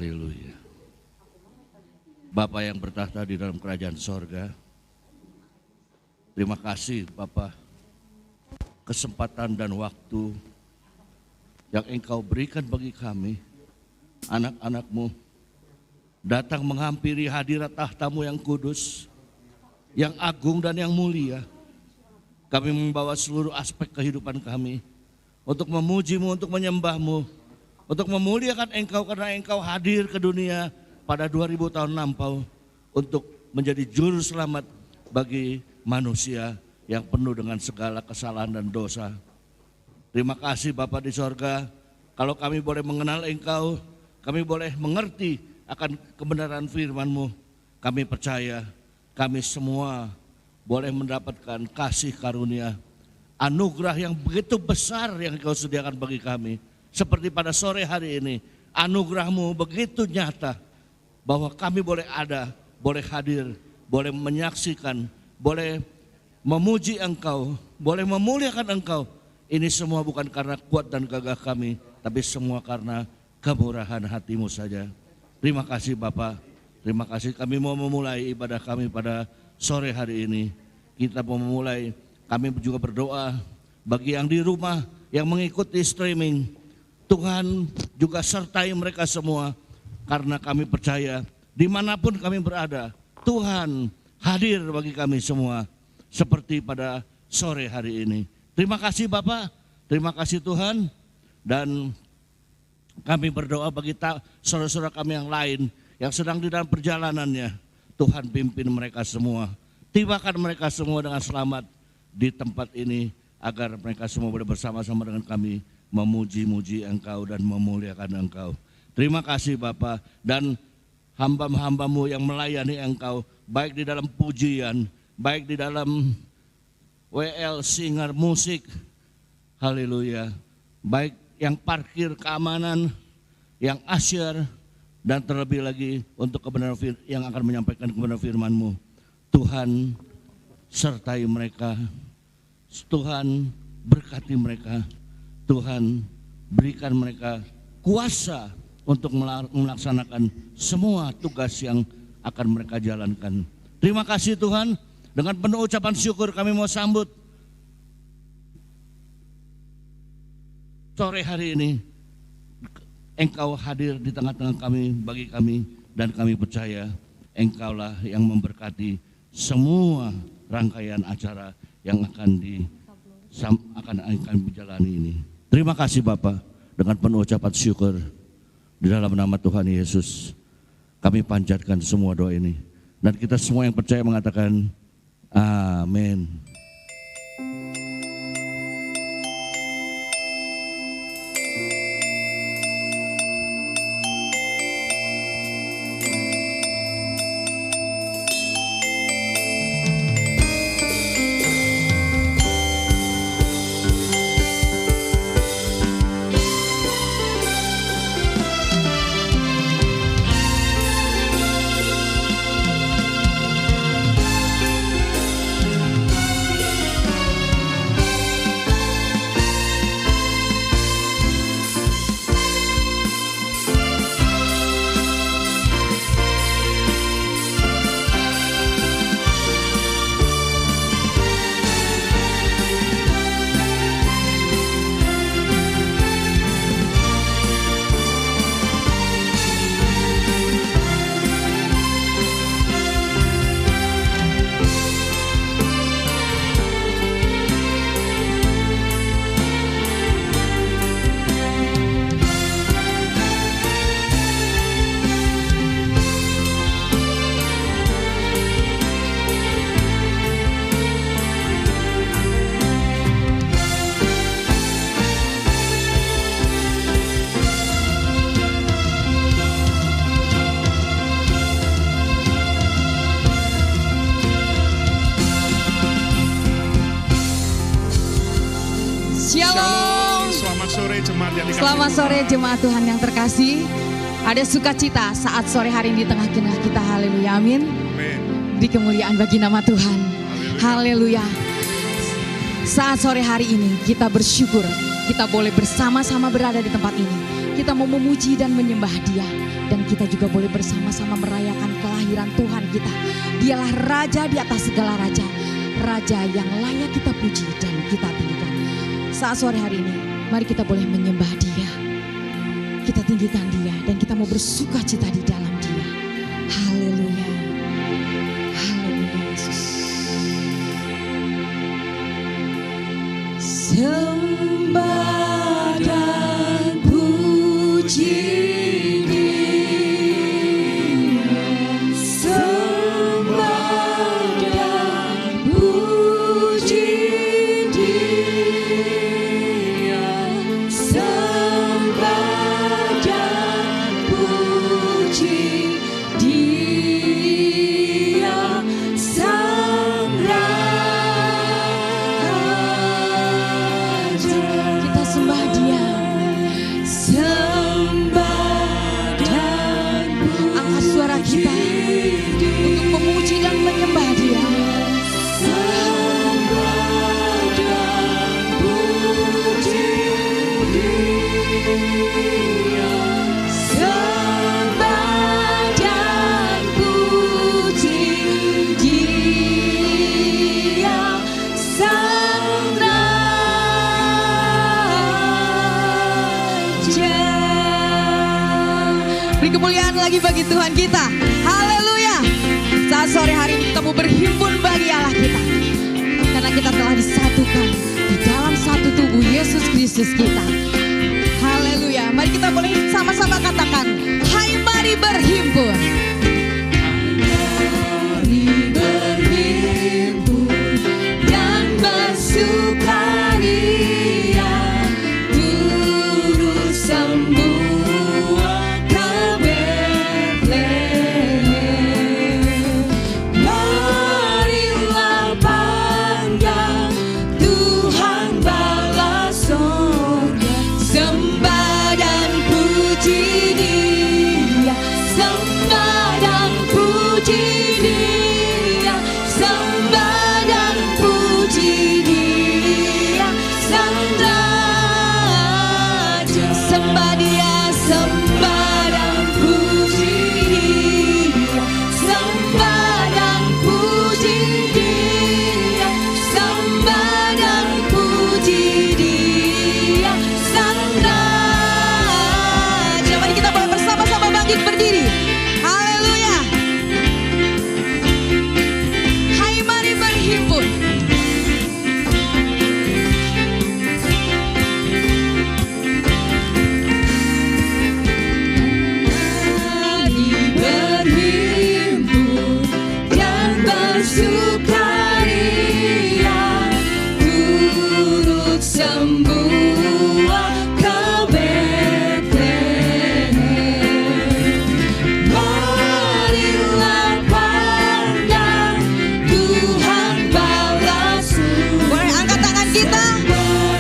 Haleluya. Bapa yang bertahta di dalam kerajaan sorga, terima kasih Bapa, kesempatan dan waktu yang Engkau berikan bagi kami, anak-anak-Mu, datang menghampiri hadirat tahta-Mu yang kudus, yang agung dan yang mulia. Kami membawa seluruh aspek kehidupan kami untuk memuji-Mu, untuk menyembah-Mu, untuk memuliakan Engkau karena Engkau hadir ke dunia pada 2000 tahun lampau untuk menjadi juru selamat bagi manusia yang penuh dengan segala kesalahan dan dosa. Terima kasih Bapa di sorga, kalau kami boleh mengenal Engkau, kami boleh mengerti akan kebenaran firman-Mu. Kami percaya kami semua boleh mendapatkan kasih karunia, anugerah yang begitu besar yang Engkau sediakan bagi kami. Seperti pada sore hari ini, anugerah-Mu begitu nyata bahwa kami boleh ada, boleh hadir, boleh menyaksikan, boleh memuji Engkau, boleh memuliakan Engkau. Ini semua bukan karena kuat dan gagah kami, tapi semua karena kemurahan hati-Mu saja. Terima kasih Bapa, terima kasih. Kami mau memulai ibadah kami pada sore hari ini. Kita mau memulai, kami juga berdoa bagi yang di rumah, yang mengikuti streaming. Tuhan juga sertai mereka semua, karena kami percaya dimanapun kami berada, Tuhan hadir bagi kami semua seperti pada sore hari ini. Terima kasih Bapak, terima kasih Tuhan, dan kami berdoa bagi saudara-saudara kami yang lain yang sedang di dalam perjalanannya. Tuhan pimpin mereka semua, tibakan mereka semua dengan selamat di tempat ini, agar mereka semua boleh bersama-sama dengan kami memuji-muji Engkau dan memuliakan Engkau. Terima kasih Bapa, dan hamba-hambamu yang melayani Engkau, baik di dalam pujian, baik di dalam WL, singer, musik, haleluya, baik yang parkir, keamanan, yang asyar, dan terlebih lagi untuk kebenaran yang akan menyampaikan kebenaran firman-Mu. Tuhan sertai mereka, Tuhan berkati mereka, Tuhan berikan mereka kuasa untuk melaksanakan semua tugas yang akan mereka jalankan. Terima kasih Tuhan, dengan penuh ucapan syukur kami mau sambut sore hari ini. Engkau hadir di tengah-tengah kami, bagi kami, dan kami percaya Engkaulah yang memberkati semua rangkaian acara yang akan dijalani ini. Terima kasih Bapa, dengan penuh ucapan syukur di dalam nama Tuhan Yesus kami panjatkan semua doa ini, dan kita semua yang percaya mengatakan amin. Selamat sore jemaat Tuhan yang terkasih. Ada sukacita saat sore hari ini di tengah-tengah kita. Haleluya, amin. Di kemuliaan bagi nama Tuhan. Haleluya. Saat sore hari ini kita bersyukur kita boleh bersama-sama berada di tempat ini. Kita mau memuji dan menyembah Dia. Dan kita juga boleh bersama-sama merayakan kelahiran Tuhan kita. Dialah Raja di atas segala raja. Raja yang layak kita puji dan kita tinggikan. Saat sore hari ini, mari kita boleh menyembah Dia. Kita tinggikan Dia dan kita mau bersuka cita di dalam Dia. Haleluya. Haleluya Yesus. Sembah dan puji Dia. Sembah dan puji Dia. Sembah dan puji Dia. Sang Raja. Kita sembah Dia. Sembah dan angkat suara kita untuk memuji dan menyembah Dia. Sembah dan puji Dia. Sembah dan puji Dia. Sang Raja. Beri kemuliaan lagi bagi Tuhan kita. Haleluya. Saat sore hari ini kita mau berhimpun bagi Allah kita. Karena kita telah disatukan di dalam satu tubuh Yesus Kristus kita. Haleluya. Mari kita boleh sama-sama katakan, hai mari berhimpun. Mari berhimpun dan bersukaria, turut semua ke Betlehem. Marilah pandang Tuhan bala surga, sembah dan puji Dia, sembah dan puji Dia, sembah dan puji Dia, Sang Raja. Sembah Dia, sembah dan puji Dia, sembah dan puji Dia, sembah dan puji Dia, Sang Raja. Mari kita boleh bersama-sama bangkit berdiri. Haleluya. Hai mari berhimpun. Mari berhimpun dan bersukaria, turut semua ke Betlehem. Marilah pandang Tuhan bala surga. Boleh angkat tangan kita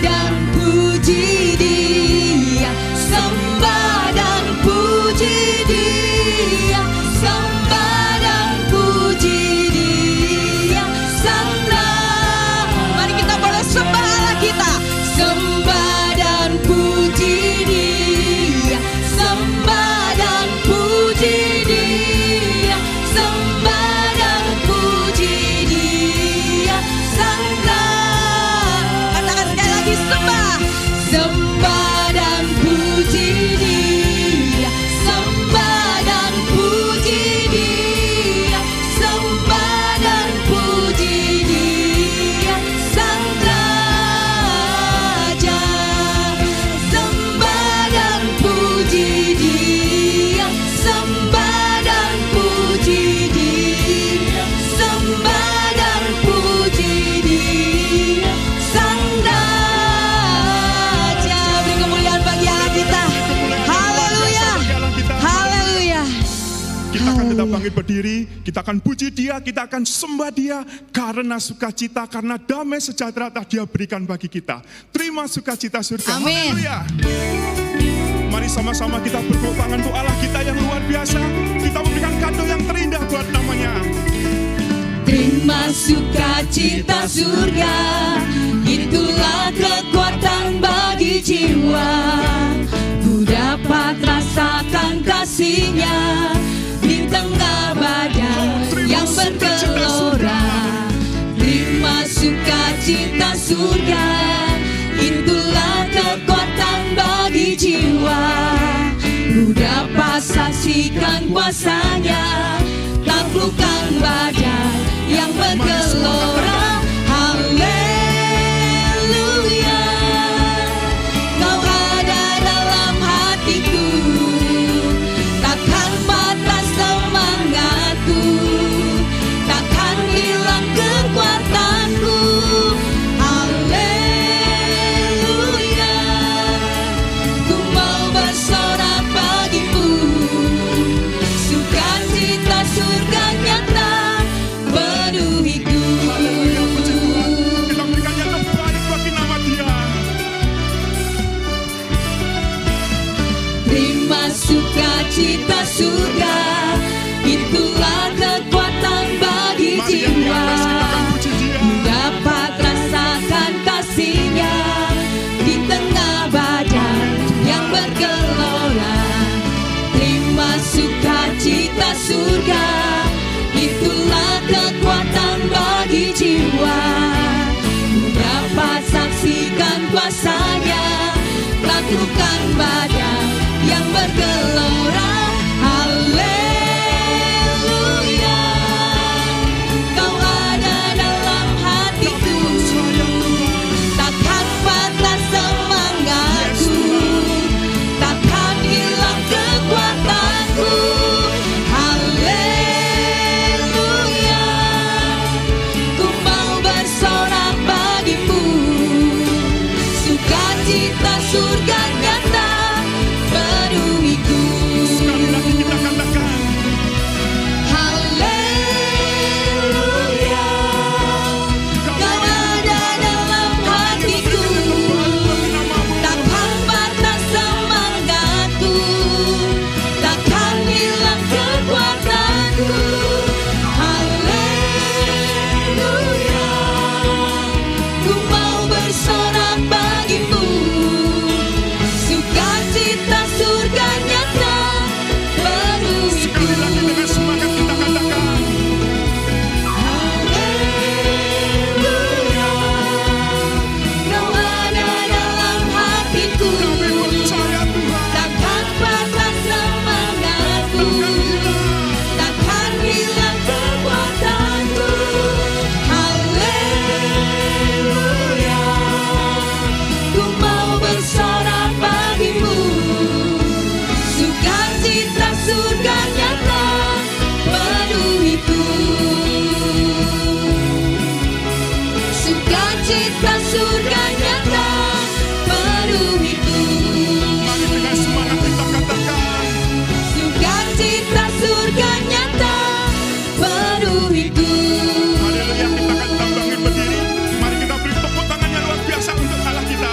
dan puji Dia, sembah dan puji Dia, sembah dan puji Dia, Sang Raja. Mari kita boleh sembah Allah kita, sembah dan puji Dia, sembah dan puji Dia, sembah dan puji Dia, Sang Raja. Katakan sekali lagi, sembah, sembah dan puji Dia, sembah dan puji Dia, sembah dan puji Dia, Sang Raja. Sembah dan puji Dia, sembah dan puji Dia, sembah dan puji Dia, Sang Raja. Beri kemuliaan bagi Allah kita. Haleluya. Haleluya. Kita akan tetap bangkit berdiri, kita akan puji Dia, kita akan sembah Dia karena sukacita, karena damai sejahtera telah Dia berikan bagi kita. Terima sukacita surga. Amin. Haleluya. Mari sama-sama kita bertepuk tangan untuk Allah kita yang luar biasa. Kita memberikan kado yang terindah buat namanya. Terima sukacita surga, itulah kekuatan bagi kasih-Nya di tengah badai yang bergelora. Terima sukacita surga, itulah kekuatan bagi jiwa. Ku dapat saksikan kuasa-Nya, taklukkan badai yang bergelora. Haleluya, Kau ada dalam hatiku, takkan patah semangatku, takkan hilang kekuatanku. Haleluya, ku mau bersorak bagimu, sukacita surga nyata penuhiku. Kita berikan yang terbaik bagi nama Dia. Terima sukacita surga, itulah kekuatan bagi Mari yang di jiwa. atas kita akan puji Dia. Dapat rasakan kasih-Nya di tengah badai yang bergelora. Terima sukacita surga, itulah kekuatan bagi jiwa. Dapat saksikan kuasa-Nya, taklukkan badai yang bergelora. Haleluya, Kau ada dalam hatiku, takkan patah semangatku, takkan hilang kekuatanku. Haleluya, ku mau bersorak bagimu, sukacita surga nyata penuhiku. Sekali lagi kita katakan, Haleluya, Kau ada dalam hatiku, takkan patah semangatku, takkan hilang kekuatanku. Haleluya, ku mau bersorak bagimu, sukacita surga nyata penuhiku. sekali lagi dengan semangat kita katakan, Haleluya, Kau ada dalam hatiku, kami percaya Tuhan, takkan patah semangatku, takkan hilang kekuatanku. Haleluya, ku mau bersorak bagimu, sukacita surga nyata penuhiku. Sukacita surga nyata penuhiku. mari dengan semangat kita katakan, Sukacita surga nyata penuhiku. haleluya. Kita akan tetap bangkit berdiri. Mari kita beri tepuk tangan yang luar biasa untuk Allah kita.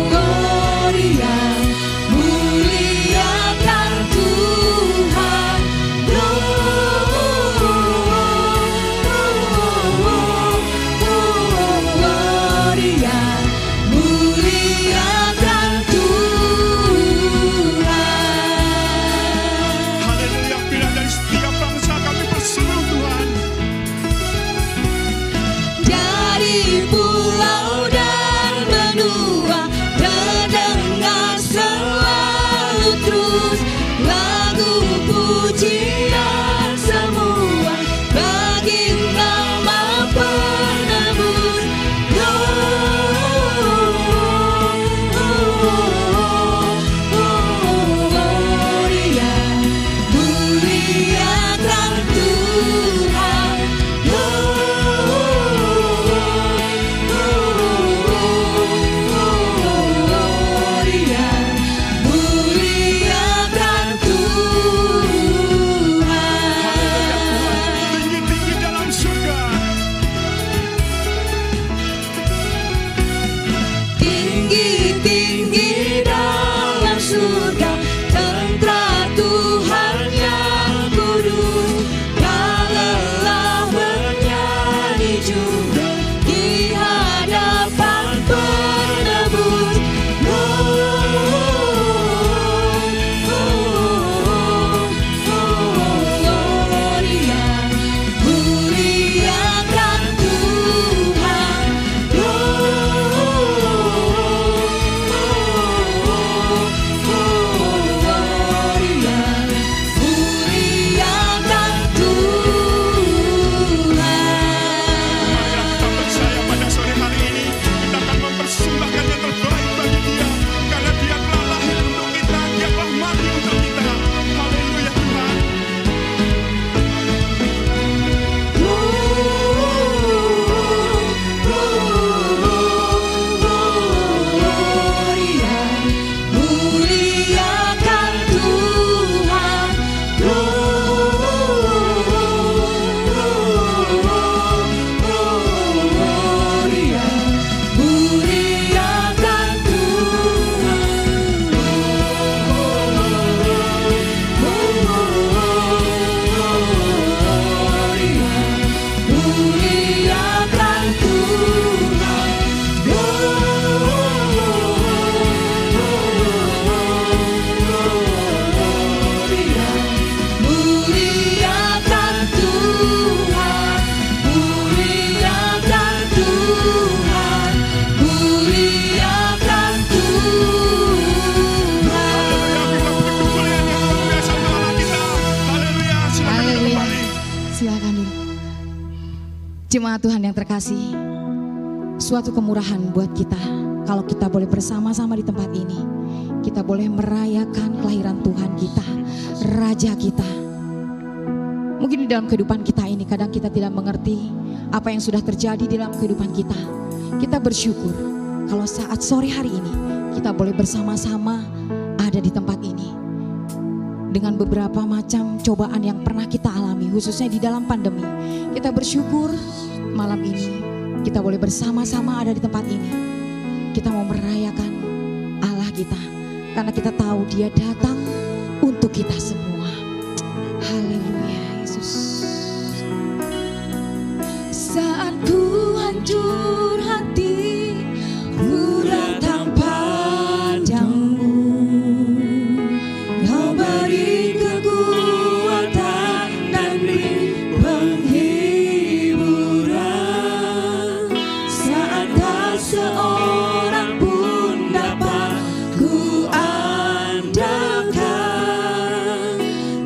Gloria, muliakan Tuhan. Gloria, muliakan Tuhan. Haleluya, bila dari setiap bangsa kami berseru Tuhan. Dari pulau dan benua terdengar selalu terus lagu pujian semua bagi nama penebus. Gloria, muliakan Tuhan. Gloria, muliakan Tuhan. Tinggi-tinggi dalam surga. Tinggi-tinggi dalam surga, tentara Tuhan yang kudus. Jemaat Tuhan yang terkasih, suatu kemurahan buat kita kalau kita boleh bersama-sama di tempat ini. Kita boleh merayakan kelahiran Tuhan kita, Raja kita. Mungkin di dalam kehidupan kita ini kadang kita tidak mengerti apa yang sudah terjadi di dalam kehidupan kita. Kita bersyukur kalau saat sore hari ini kita boleh bersama-sama ada di tempat ini. Dengan beberapa macam cobaan yang pernah kita alami, khususnya di dalam pandemi. Kita bersyukur malam ini kita boleh bersama-sama ada di tempat ini. Kita mau merayakan Allah kita, karena kita tahu Dia datang untuk kita semua. Haleluya Yesus. Saat ku hancur hati, ku datang padamu. Kau beri kekuatan dan beri penghiburan. Saat tak seorang pun dapat ku andalkan,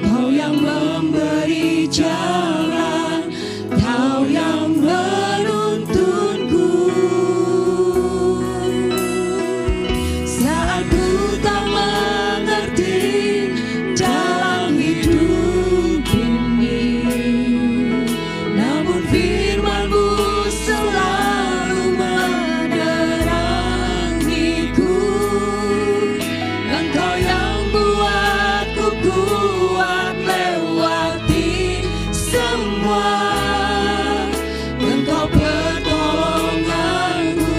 Kau yang memberi jalan, Kau yang menuntunku. Saat ku tak mengerti jalan hidup ini, namun firman-Mu selalu menerangiku. Engkau yang buatku kuat lewati semua. Engkau pertolonganku,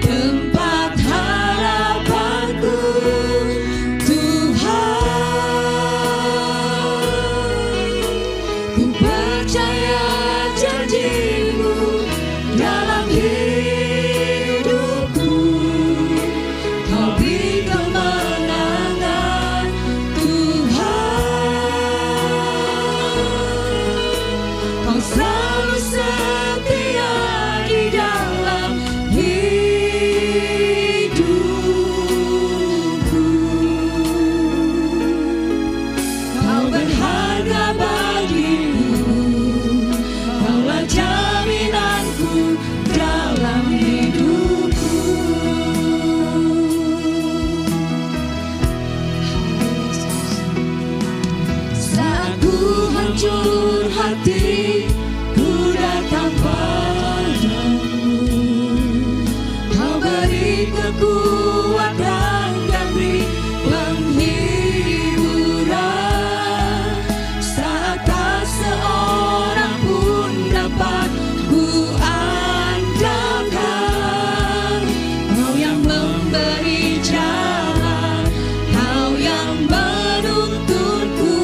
tempat harapanku, Tuhan. Ku percaya janji-Mu dalam hidupku. Kau beri kemenangan, Tuhan. Kau selalu setia di dalam hidupku. Kau berharga bagiku, Kaulah jaminanku dalam hidupku. Saat ku hancur hati, ku datang padamu. Kau beri kekuatan dan beri penghiburan. Saat tak seorang pun dapat ku andalkan, Kau yang memberi jalan, Kau yang menuntunku.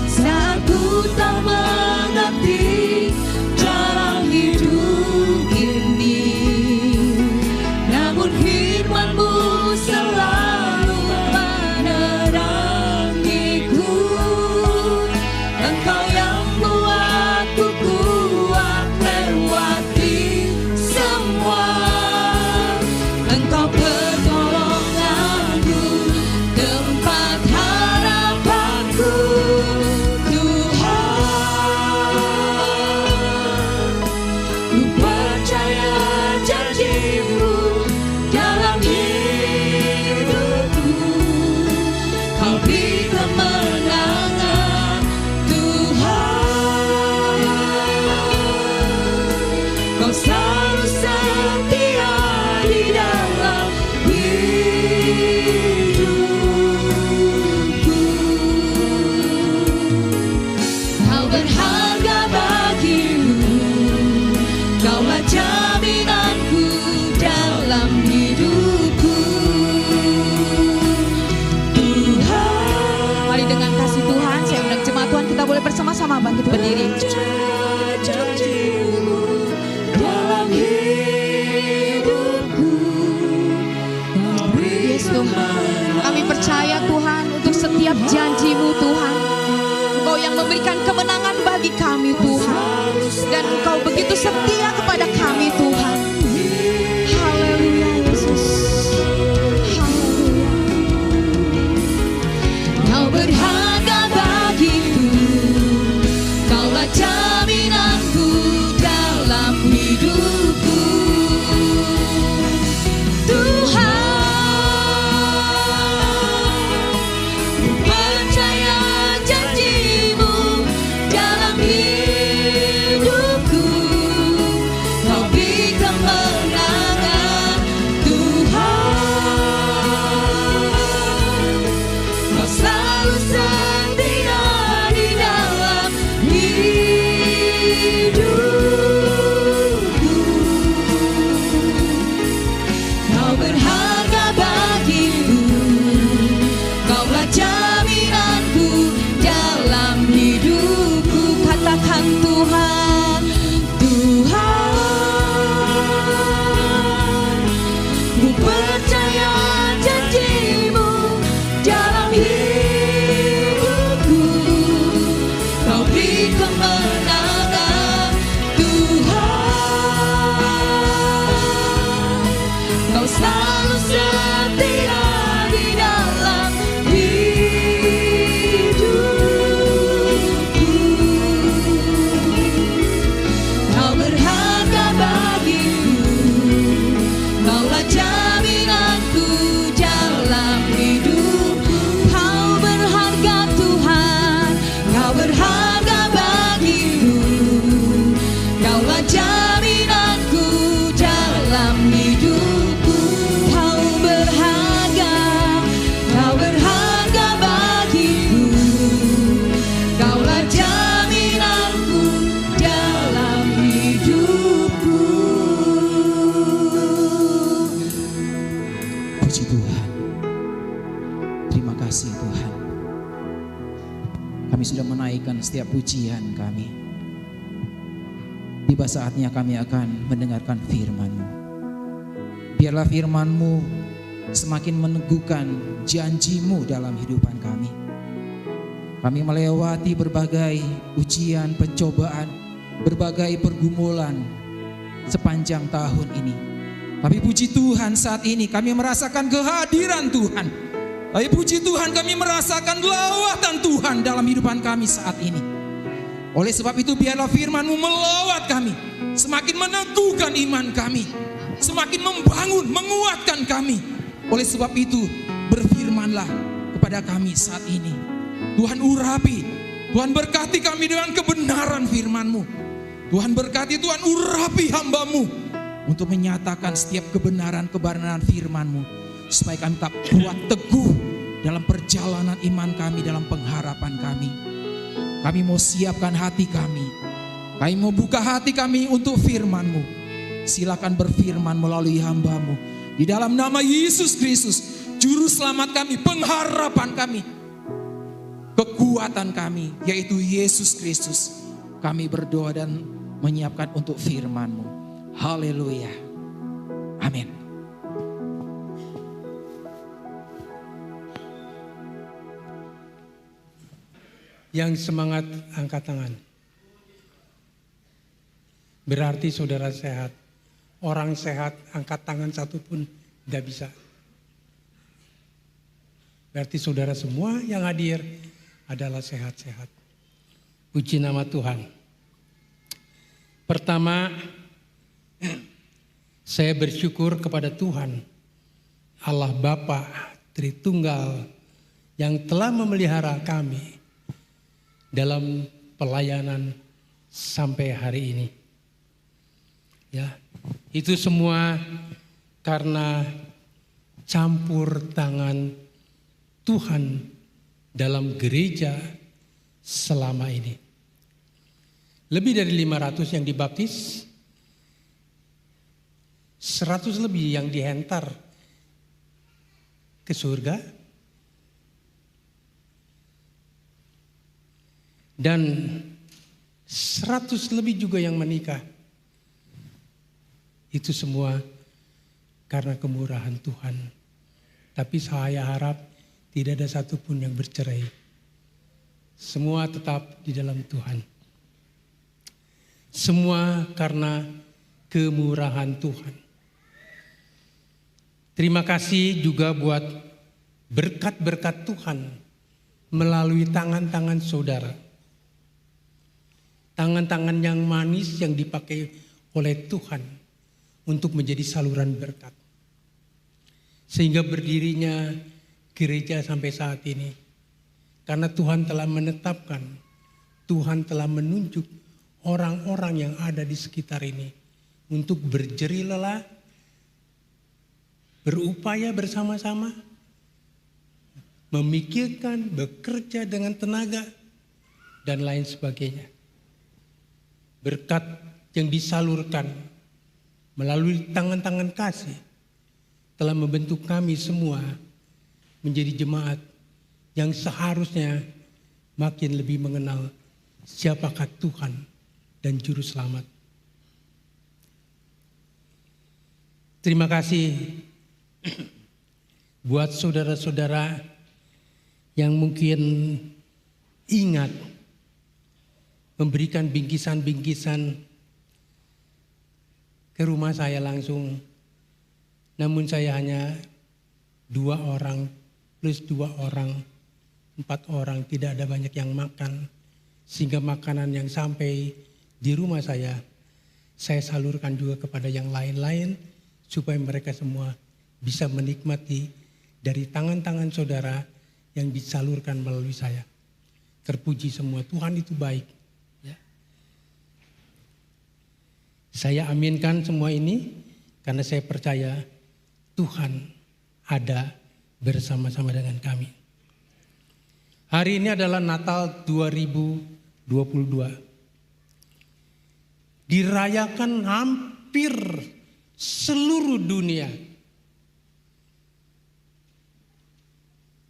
Saat ku tak mengerti jalan hidup ini, namun firman-Mu selalu menerangiku. Engkau yang buatku kuat lewati semua. Engkau pertolonganku, tempat harapanku, Tuhan. Ku percaya janji-Mu dalam hidupku. Kau beri kemenangan, Tuhan. Kau selalu setia di dalam hidupku. Kau berharga bagiku, Kaulah jaminanku dalam hidupku, Tuhan. Mari dengan kasih Tuhan, saya undang jemaat Tuhan, kita boleh bersama-sama bangkit berdiri. Janji-Mu dalam hidupku. Yes Tuhan, kami percaya Tuhan untuk setiap janji-Mu Tuhan. Engkau yang memberikan kemenangan bagi kami Tuhan, dan Engkau begitu setia kepada kami Tuhan. Haleluya Yesus. Haleluya. Kau berharga bagiku, Kaulah jaminanku kemenangan Tuhan. Kau selalu setia di dalam hidupku. Kau berharga bagiku, Kaulah jaminanku dalam hidupku. Kau berharga Tuhan, Kau berharga bagiku. Kaulah jaminanku dalam hidupku. Kau berharga bagiku. Kaulah jaminanku dalam hidupku. Puji Tuhan. Terima kasih Tuhan. Kami sudah menaikkan setiap pujian kami. Tiba saatnya kami akan mendengarkan firman-Mu. Biarlah firman-Mu semakin meneguhkan janji-Mu dalam kehidupan kami. Kami melewati berbagai ujian, pencobaan, berbagai pergumulan sepanjang tahun ini. Tapi puji Tuhan, saat ini kami merasakan kehadiran Tuhan. Tapi puji Tuhan, kami merasakan lawatan Tuhan dalam kehidupan kami saat ini. Oleh sebab itu biarlah firman-Mu melawat kami, semakin meneguhkan iman kami, semakin membangun, menguatkan kami. Oleh sebab itu berfirmanlah kepada kami saat ini. Tuhan urapi, Tuhan berkati kami dengan kebenaran firman-Mu. Tuhan berkati, Tuhan urapi hamba-Mu untuk menyatakan setiap kebenaran firman-Mu, supaya kami tetap kuat teguh dalam perjalanan iman kami, dalam pengharapan kami. Kami mau siapkan hati kami, mau buka hati kami untuk firman-Mu. Silakan berfirman melalui hamba-Mu. Di dalam nama Yesus Kristus, Juru Selamat kami, pengharapan kami, kekuatan kami, yaitu Yesus Kristus. Kami berdoa dan menyiapkan untuk firman-Mu. Haleluya. Amin. Yang semangat angkat tangan. Berarti saudara sehat. Orang sehat angkat tangan satu pun tidak bisa. Berarti saudara semua yang hadir adalah sehat-sehat. Puji nama Tuhan. Pertama, saya bersyukur kepada Tuhan, Allah Bapa Tritunggal, yang telah memelihara kami dalam pelayanan sampai hari ini. Ya, itu semua karena campur tangan Tuhan dalam gereja selama ini. Lebih dari 500 yang dibaptis, 100 lebih yang dihentar ke surga, dan 100 lebih juga yang menikah. Itu semua karena kemurahan Tuhan. Tapi saya harap tidak ada satupun yang bercerai. Semua tetap di dalam Tuhan. Semua karena kemurahan Tuhan. Terima kasih juga buat berkat-berkat Tuhan melalui tangan-tangan saudara. Tangan-tangan yang manis yang dipakai oleh Tuhan untuk menjadi saluran berkat. Sehingga berdirinya gereja sampai saat ini. Karena Tuhan telah menetapkan, Tuhan telah menunjuk orang-orang yang ada di sekitar ini untuk berjerih lelah, berupaya bersama-sama, memikirkan, bekerja dengan tenaga, dan lain sebagainya. Berkat yang disalurkan melalui tangan-tangan kasih telah membentuk kami semua menjadi jemaat yang seharusnya makin lebih mengenal siapakah Tuhan dan Juru Selamat. Terima kasih buat saudara-saudara yang mungkin ingat memberikan bingkisan-bingkisan ke rumah saya langsung. Namun saya hanya 2 orang plus 2 orang, 4 orang, tidak ada banyak yang makan. Sehingga makanan yang sampai di rumah saya salurkan juga kepada yang lain-lain supaya mereka semua bisa menikmati dari tangan-tangan saudara yang disalurkan melalui saya. Terpuji semua, Tuhan itu baik. Ya. Saya aminkan semua ini karena saya percaya Tuhan ada bersama-sama dengan kami. Hari ini adalah Natal 2022. Dirayakan hampir seluruh dunia.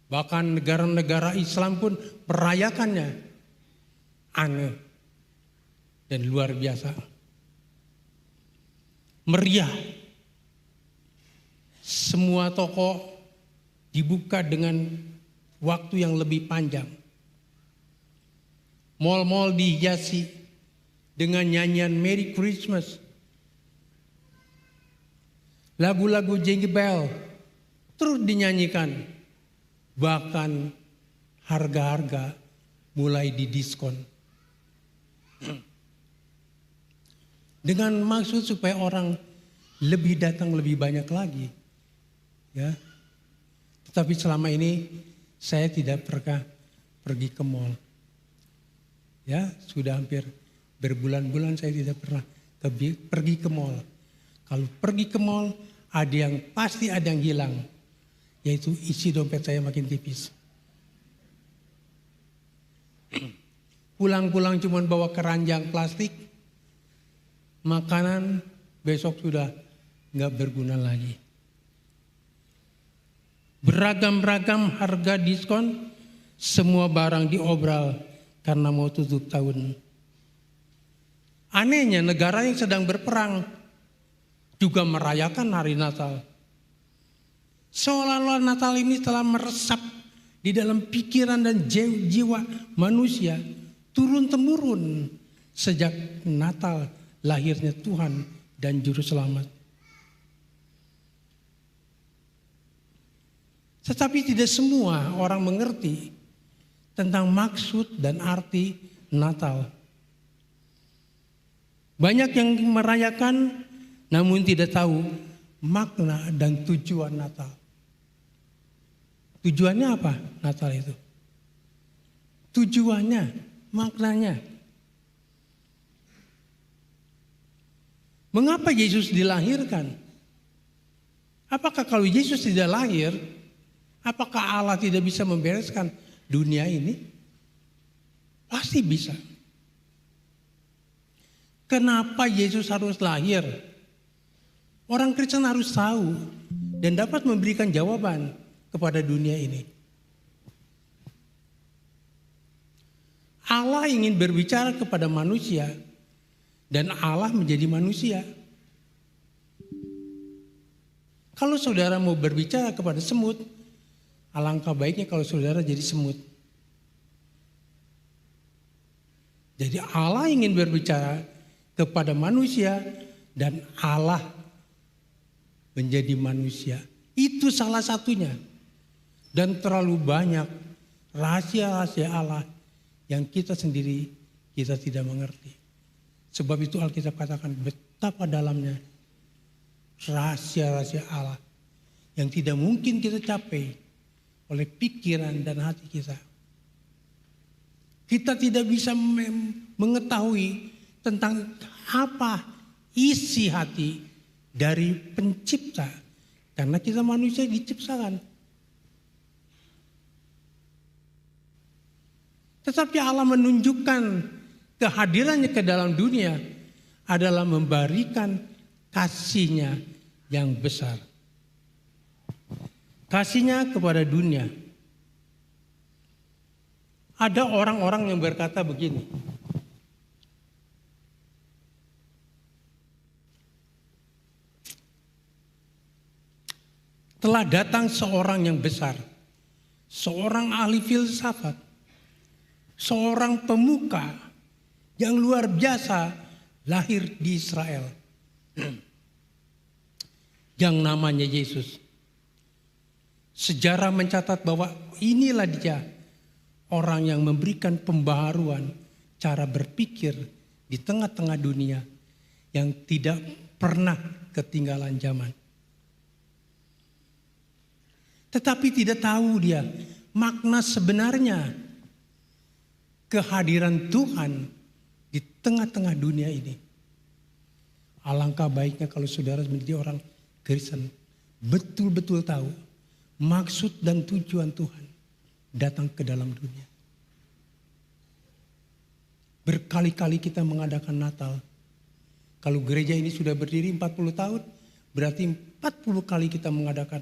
Bahkan negara-negara Islam pun merayakannya. Aneh dan luar biasa. Meriah. Semua toko dibuka dengan waktu yang lebih panjang. Mal-mal dihiasi dengan nyanyian Merry Christmas. Lagu-lagu Jingle Bell terus dinyanyikan. Bahkan harga-harga mulai didiskon. Dengan maksud supaya orang lebih datang lebih banyak lagi. Ya. Tetapi selama ini saya tidak pernah pergi ke mall. Ya, sudah hampir berbulan-bulan saya tidak pernah pergi ke mall. Kalau pergi ke mall, pasti ada yang hilang. Yaitu isi dompet saya makin tipis. Pulang-pulang cuma bawa keranjang plastik. Makanan besok sudah nggak berguna lagi. Beragam-ragam harga diskon. Semua barang diobral karena mau tutup tahun. Anehnya negara yang sedang berperang juga merayakan hari Natal. Seolah-olah Natal ini telah meresap di dalam pikiran dan jiwa manusia turun-temurun sejak Natal lahirnya Tuhan dan Juru Selamat. Tetapi tidak semua orang mengerti tentang maksud dan arti Natal. Banyak yang merayakan namun tidak tahu makna dan tujuan Natal. Tujuannya apa Natal itu? Tujuannya, maknanya. Mengapa Yesus dilahirkan? Apakah kalau Yesus tidak lahir, apakah Allah tidak bisa membereskan dunia ini? Pasti bisa. Kenapa Yesus harus lahir? Orang Kristen harus tahu dan dapat memberikan jawaban kepada dunia ini. Allah ingin berbicara kepada manusia dan Allah menjadi manusia. Kalau saudara mau berbicara kepada semut, alangkah baiknya kalau saudara jadi semut. Jadi Allah ingin berbicara kepada manusia dan Allah menjadi manusia. Itu salah satunya. Dan terlalu banyak rahasia-rahasia Allah yang kita sendiri kita tidak mengerti. Sebab itu Alkitab katakan betapa dalamnya rahasia-rahasia Allah yang tidak mungkin kita capai oleh pikiran dan hati kita. Kita tidak bisa mengetahui tentang apa isi hati dari pencipta. Karena kita manusia diciptakan. Tetapi Allah menunjukkan kehadirannya ke dalam dunia adalah memberikan kasih-Nya yang besar. Kasih-Nya kepada dunia. Ada orang-orang yang berkata begini. Telah datang seorang yang besar, seorang ahli filsafat, seorang pemuka yang luar biasa lahir di Israel. Yang namanya Yesus. Sejarah mencatat bahwa inilah dia orang yang memberikan pembaharuan cara berpikir di tengah-tengah dunia yang tidak pernah ketinggalan zaman. Tetapi tidak tahu dia makna sebenarnya kehadiran Tuhan di tengah-tengah dunia ini. Alangkah baiknya kalau saudara menjadi orang Kristen betul-betul tahu maksud dan tujuan Tuhan datang ke dalam dunia. Berkali-kali kita mengadakan Natal. Kalau gereja ini sudah berdiri 40 tahun, berarti 40 kali kita mengadakan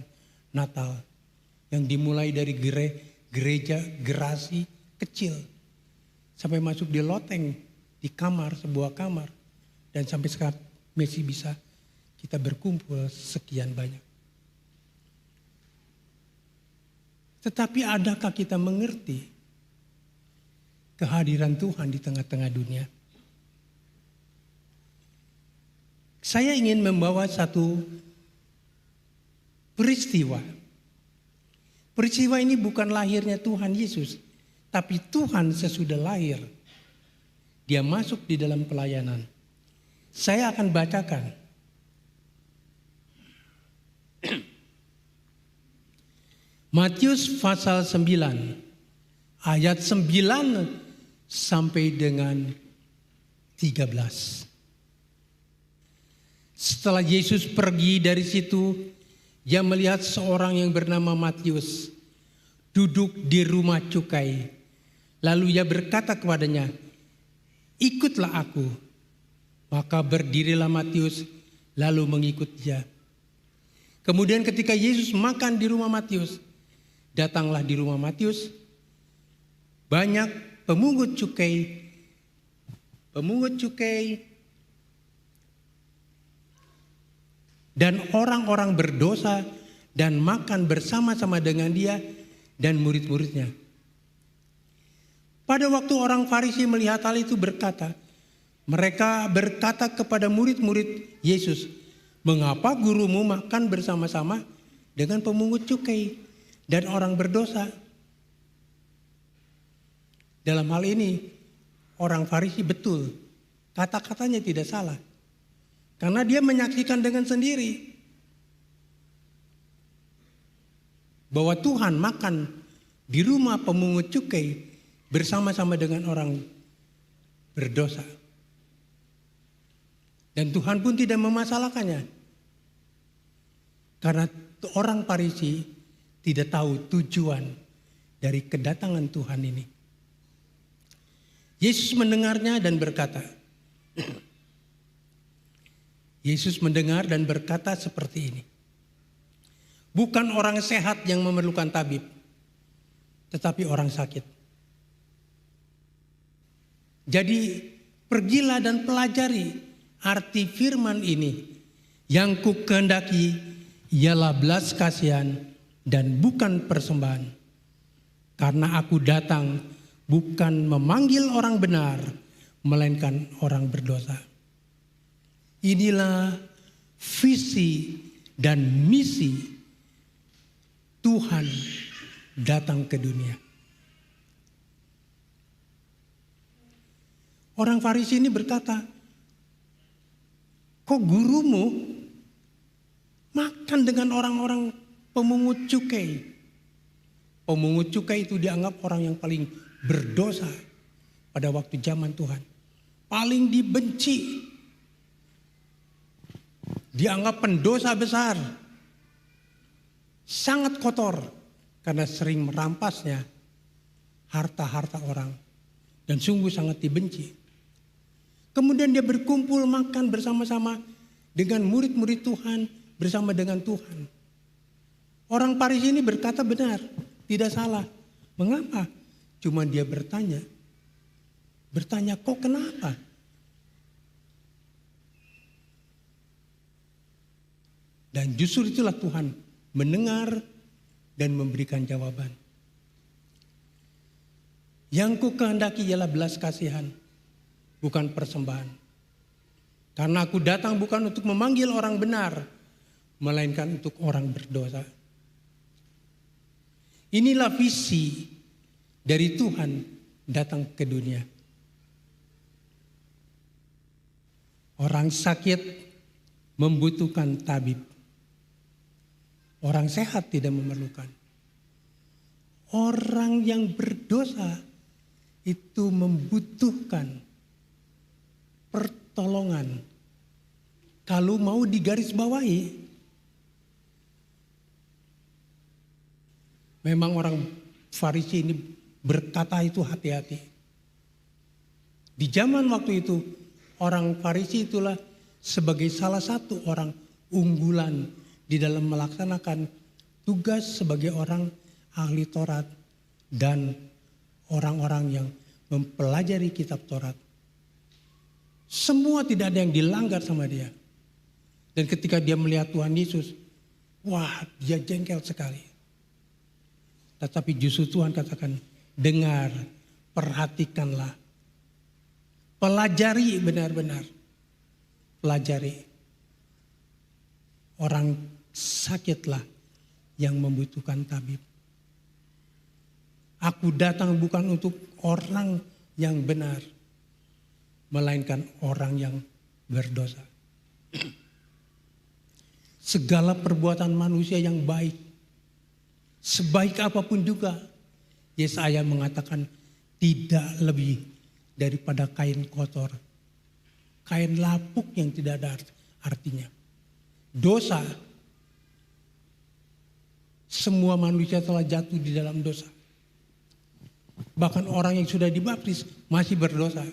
Natal. Yang dimulai dari gereja gerasi kecil. Sampai masuk di loteng, di kamar, sebuah kamar. Dan sampai sekarang masih bisa kita berkumpul sekian banyak. Tetapi adakah kita mengerti kehadiran Tuhan di tengah-tengah dunia? Saya ingin membawa satu peristiwa. Peristiwa ini bukan lahirnya Tuhan Yesus, tapi Tuhan sesudah lahir. Dia masuk di dalam pelayanan. Saya akan bacakan. Matius pasal 9 ayat 9 sampai dengan 13. Setelah Yesus pergi dari situ, dia melihat seorang yang bernama Matius duduk di rumah cukai. Lalu ia berkata kepadanya, "Ikutlah aku." Maka berdirilah Matius lalu mengikut dia. Kemudian ketika Yesus makan di rumah Matius, datanglah di rumah Matius banyak pemungut cukai dan orang-orang berdosa dan makan bersama-sama dengan dia dan murid-muridnya. Pada waktu orang Farisi melihat hal itu mereka berkata kepada murid-murid Yesus, "Mengapa gurumu makan bersama-sama dengan pemungut cukai dan orang berdosa?" Dalam hal ini orang Farisi betul, kata-katanya tidak salah. Karena dia menyaksikan dengan sendiri bahwa Tuhan makan di rumah pemungut cukai bersama-sama dengan orang berdosa. Dan Tuhan pun tidak memasalahkannya. Karena orang Farisi tidak tahu tujuan dari kedatangan Tuhan ini. Yesus mendengarnya dan berkata, Yesus mendengar dan berkata seperti ini. Bukan orang sehat yang memerlukan tabib, tetapi orang sakit. Jadi pergilah dan pelajari arti firman ini. Yang ku kehendaki ialah belas kasihan dan bukan persembahan. Karena aku datang bukan memanggil orang benar, melainkan orang berdosa. Inilah visi dan misi Tuhan datang ke dunia. Orang Farisi ini berkata, "Kok gurumu makan dengan orang-orang pemungut cukai?" Pemungut cukai itu dianggap orang yang paling berdosa pada waktu zaman Tuhan. Paling dibenci. Dianggap pendosa besar. Sangat kotor karena sering merampasnya harta-harta orang. Dan sungguh sangat dibenci. Kemudian dia berkumpul makan bersama-sama dengan murid-murid Tuhan, bersama dengan Tuhan. Orang Farisi ini berkata benar, tidak salah. Mengapa? Cuma dia bertanya, kok kenapa? Dan justru itulah Tuhan mendengar dan memberikan jawaban. Yang ku kehendaki ialah belas kasihan, bukan persembahan. Karena aku datang bukan untuk memanggil orang benar, melainkan untuk orang berdosa. Inilah visi dari Tuhan datang ke dunia. Orang sakit membutuhkan tabib. Orang sehat tidak memerlukan. Orang yang berdosa itu membutuhkan pertolongan. Kalau mau digarisbawahi, memang orang Farisi ini berkata itu hati-hati. Di zaman waktu itu, orang Farisi itulah sebagai salah satu orang unggulan di dalam melaksanakan tugas sebagai orang ahli Taurat dan orang-orang yang mempelajari kitab Taurat. Semua tidak ada yang dilanggar sama dia. Dan ketika dia melihat Tuhan Yesus, wah, dia jengkel sekali. Tetapi justru Tuhan katakan, dengar, perhatikanlah. Pelajari benar-benar. Pelajari. Orang sakitlah yang membutuhkan tabib. Aku datang bukan untuk orang yang benar, melainkan orang yang berdosa. Segala perbuatan manusia yang baik, sebaik apapun juga, Yesaya mengatakan tidak lebih daripada kain kotor, kain lapuk yang tidak ada artinya. Dosa, semua manusia telah jatuh di dalam dosa. Bahkan orang yang sudah dibaptis masih berdosa.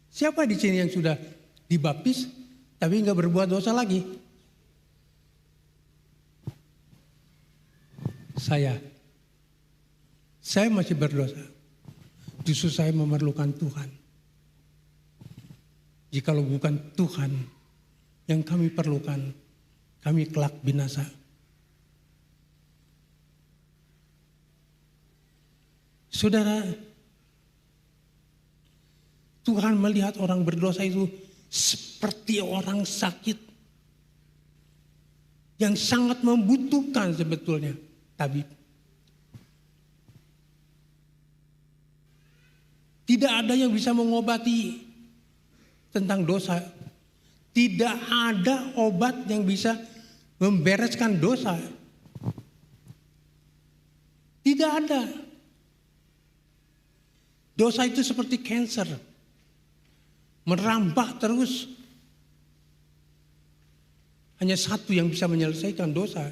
Siapa di sini yang sudah dibaptis tapi nggak berbuat dosa lagi? Saya masih berdosa. Justru saya memerlukan Tuhan. Jikalau bukan Tuhan yang kami perlukan, kami kelak binasa. Saudara, Tuhan melihat orang berdosa itu seperti orang sakit yang sangat membutuhkan sebetulnya tabib. Tidak ada yang bisa mengobati tentang dosa. Tidak ada obat yang bisa membereskan dosa. Tidak ada. Dosa itu seperti kanker. Merambah terus. Hanya satu yang bisa menyelesaikan dosa.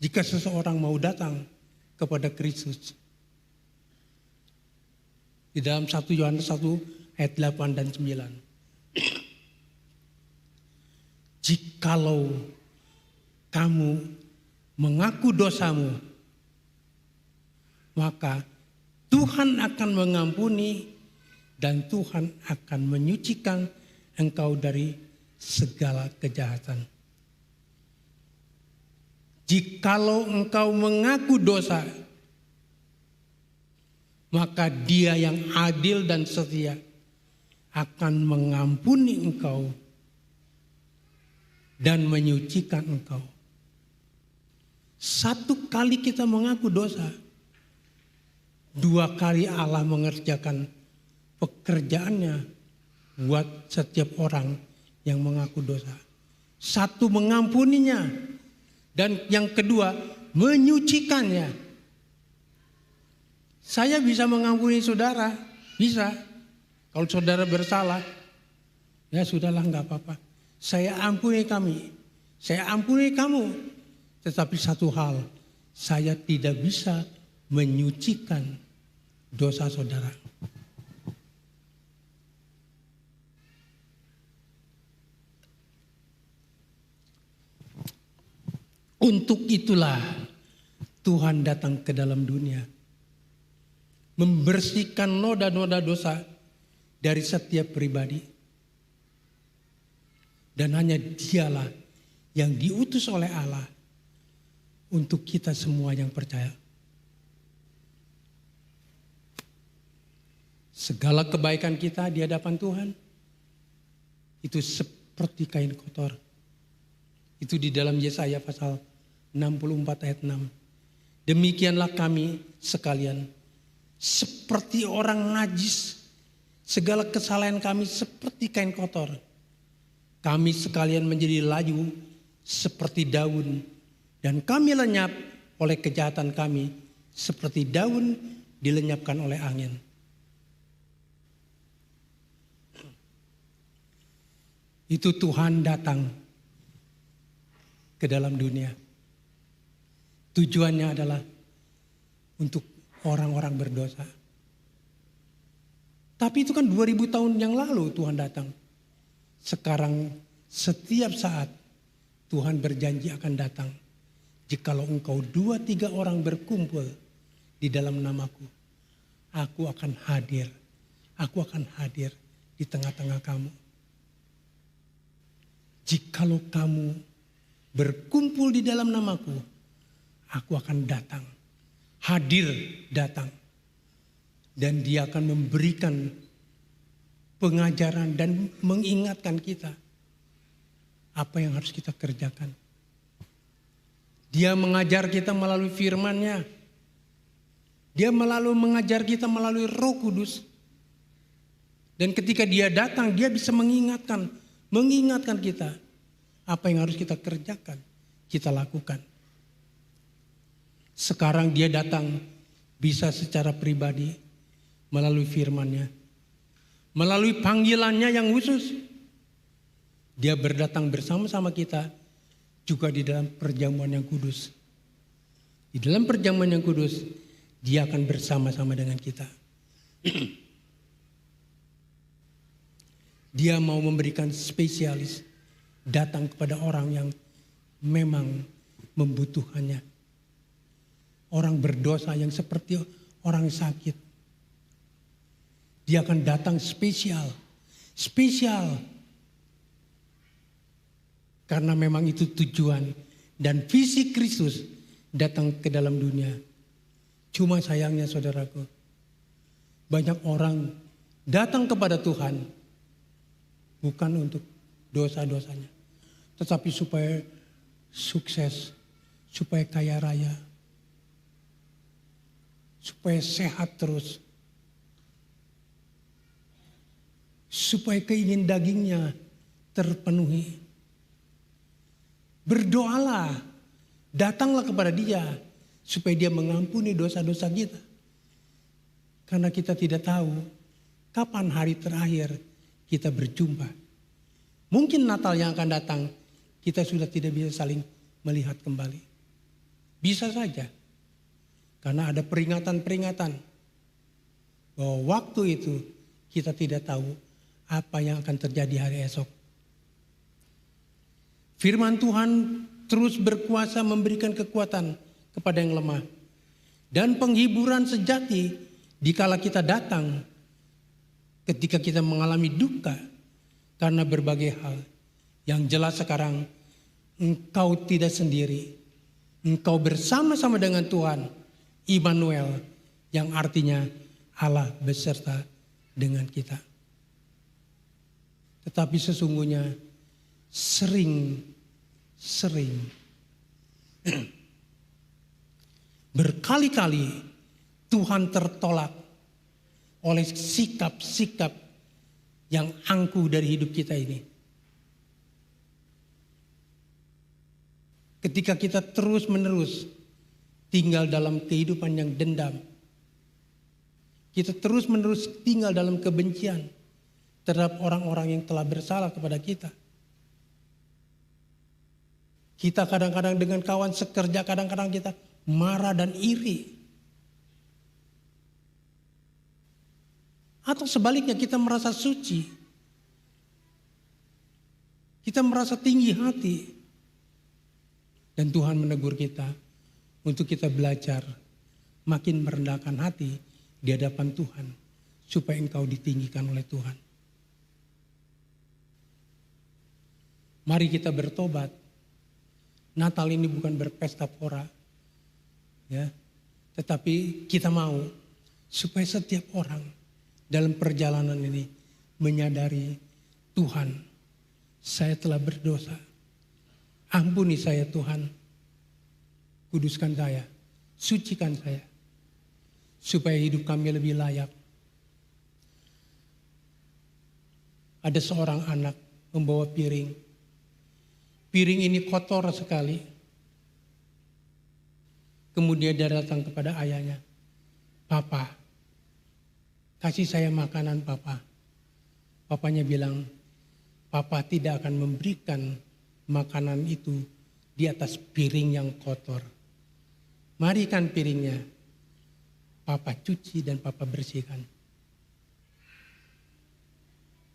Jika seseorang mau datang kepada Kristus. Di dalam 1 Yohanes 1 ayat 8 dan 9. Jikalau kamu mengaku dosamu, maka Tuhan akan mengampuni dan Tuhan akan menyucikan engkau dari segala kejahatan. Jikalau engkau mengaku dosa, maka Dia yang adil dan setia akan mengampuni engkau dan menyucikan engkau. Satu kali kita mengaku dosa, 2 kali Allah mengerjakan pekerjaannya buat setiap orang yang mengaku dosa. 1, mengampuninya, dan yang kedua, menyucikannya. Saya bisa mengampuni saudara, bisa. Kalau saudara bersalah, ya sudahlah, nggak apa-apa. Saya ampuni saya ampuni kamu. Tetapi satu hal, saya tidak bisa menyucikan dosa saudara. Untuk itulah Tuhan datang ke dalam dunia. Membersihkan noda-noda dosa dari setiap pribadi. Dan hanya Dialah yang diutus oleh Allah untuk kita semua yang percaya. Segala kebaikan kita di hadapan Tuhan itu seperti kain kotor. Itu di dalam Yesaya pasal 64 ayat 6. Demikianlah kami sekalian seperti orang najis. Segala kesalahan kami seperti kain kotor. Kami sekalian menjadi layu seperti daun. Dan kami lenyap oleh kejahatan kami seperti daun dilenyapkan oleh angin. Itu Tuhan datang ke dalam dunia. Tujuannya adalah untuk orang-orang berdosa. Tapi itu kan 2000 tahun yang lalu Tuhan datang. Sekarang setiap saat Tuhan berjanji akan datang. Jikalau engkau 2-3 orang berkumpul di dalam namaku, aku akan hadir. Aku akan hadir di tengah-tengah kamu. Jikalau kamu berkumpul di dalam namaku, aku akan datang. Hadir datang. Dan dia akan memberikan pengajaran dan mengingatkan kita apa yang harus kita kerjakan. Dia mengajar kita melalui firman-Nya. Dia mengajar kita melalui Roh Kudus. Dan ketika dia datang, dia bisa mengingatkan kita apa yang harus kita kerjakan, kita lakukan. Sekarang dia datang bisa secara pribadi melalui firman-Nya, melalui panggilan-Nya yang khusus. Dia berdatang bersama-sama kita juga di dalam perjamuan yang kudus. Di dalam perjamuan yang kudus, dia akan bersama-sama dengan kita. Dia mau memberikan spesialis datang kepada orang yang memang membutuhkannya. Orang berdosa yang seperti orang sakit. Dia akan datang spesial. Karena memang itu tujuan dan visi Kristus datang ke dalam dunia. Cuma sayangnya saudaraku, banyak orang datang kepada Tuhan bukan untuk dosa-dosanya, tetapi supaya sukses, supaya kaya raya, supaya sehat terus, supaya keingin dagingnya terpenuhi. Berdoalah, datanglah kepada dia supaya dia mengampuni dosa-dosa kita. Karena kita tidak tahu kapan hari terakhir kita berjumpa. Mungkin Natal yang akan datang kita sudah tidak bisa saling melihat kembali. Bisa saja. Karena ada peringatan-peringatan bahwa waktu itu kita tidak tahu apa yang akan terjadi hari esok. Firman Tuhan terus berkuasa memberikan kekuatan kepada yang lemah. Dan penghiburan sejati dikala kita datang ketika kita mengalami duka karena berbagai hal. Yang jelas sekarang engkau tidak sendiri. Engkau bersama-sama dengan Tuhan, Immanuel, yang artinya Allah beserta dengan kita. Tetapi sesungguhnya sering berkali-kali Tuhan tertolak oleh sikap-sikap yang angkuh dari hidup kita ini. Ketika kita terus-menerus tinggal dalam kehidupan yang dendam, kita terus-menerus tinggal dalam kebencian terhadap orang-orang yang telah bersalah kepada kita. Kita kadang-kadang dengan kawan sekerja, kadang-kadang kita marah dan iri. Atau sebaliknya kita merasa suci. Kita merasa tinggi hati. Dan Tuhan menegur kita untuk kita belajar makin merendahkan hati di hadapan Tuhan. Supaya engkau ditinggikan oleh Tuhan. Mari kita bertobat. Natal ini bukan berpesta pora, ya, tetapi kita mau supaya setiap orang dalam perjalanan ini menyadari, Tuhan, saya telah berdosa. Ampuni saya Tuhan. Kuduskan saya, sucikan saya, supaya hidup kami lebih layak. Ada seorang anak membawa piring. Piring ini kotor sekali. Kemudian dia datang kepada ayahnya. Papa, kasih saya makanan Papa. Papanya bilang, Papa tidak akan memberikan makanan itu di atas piring yang kotor. Marikan piringnya. Papa cuci dan Papa bersihkan.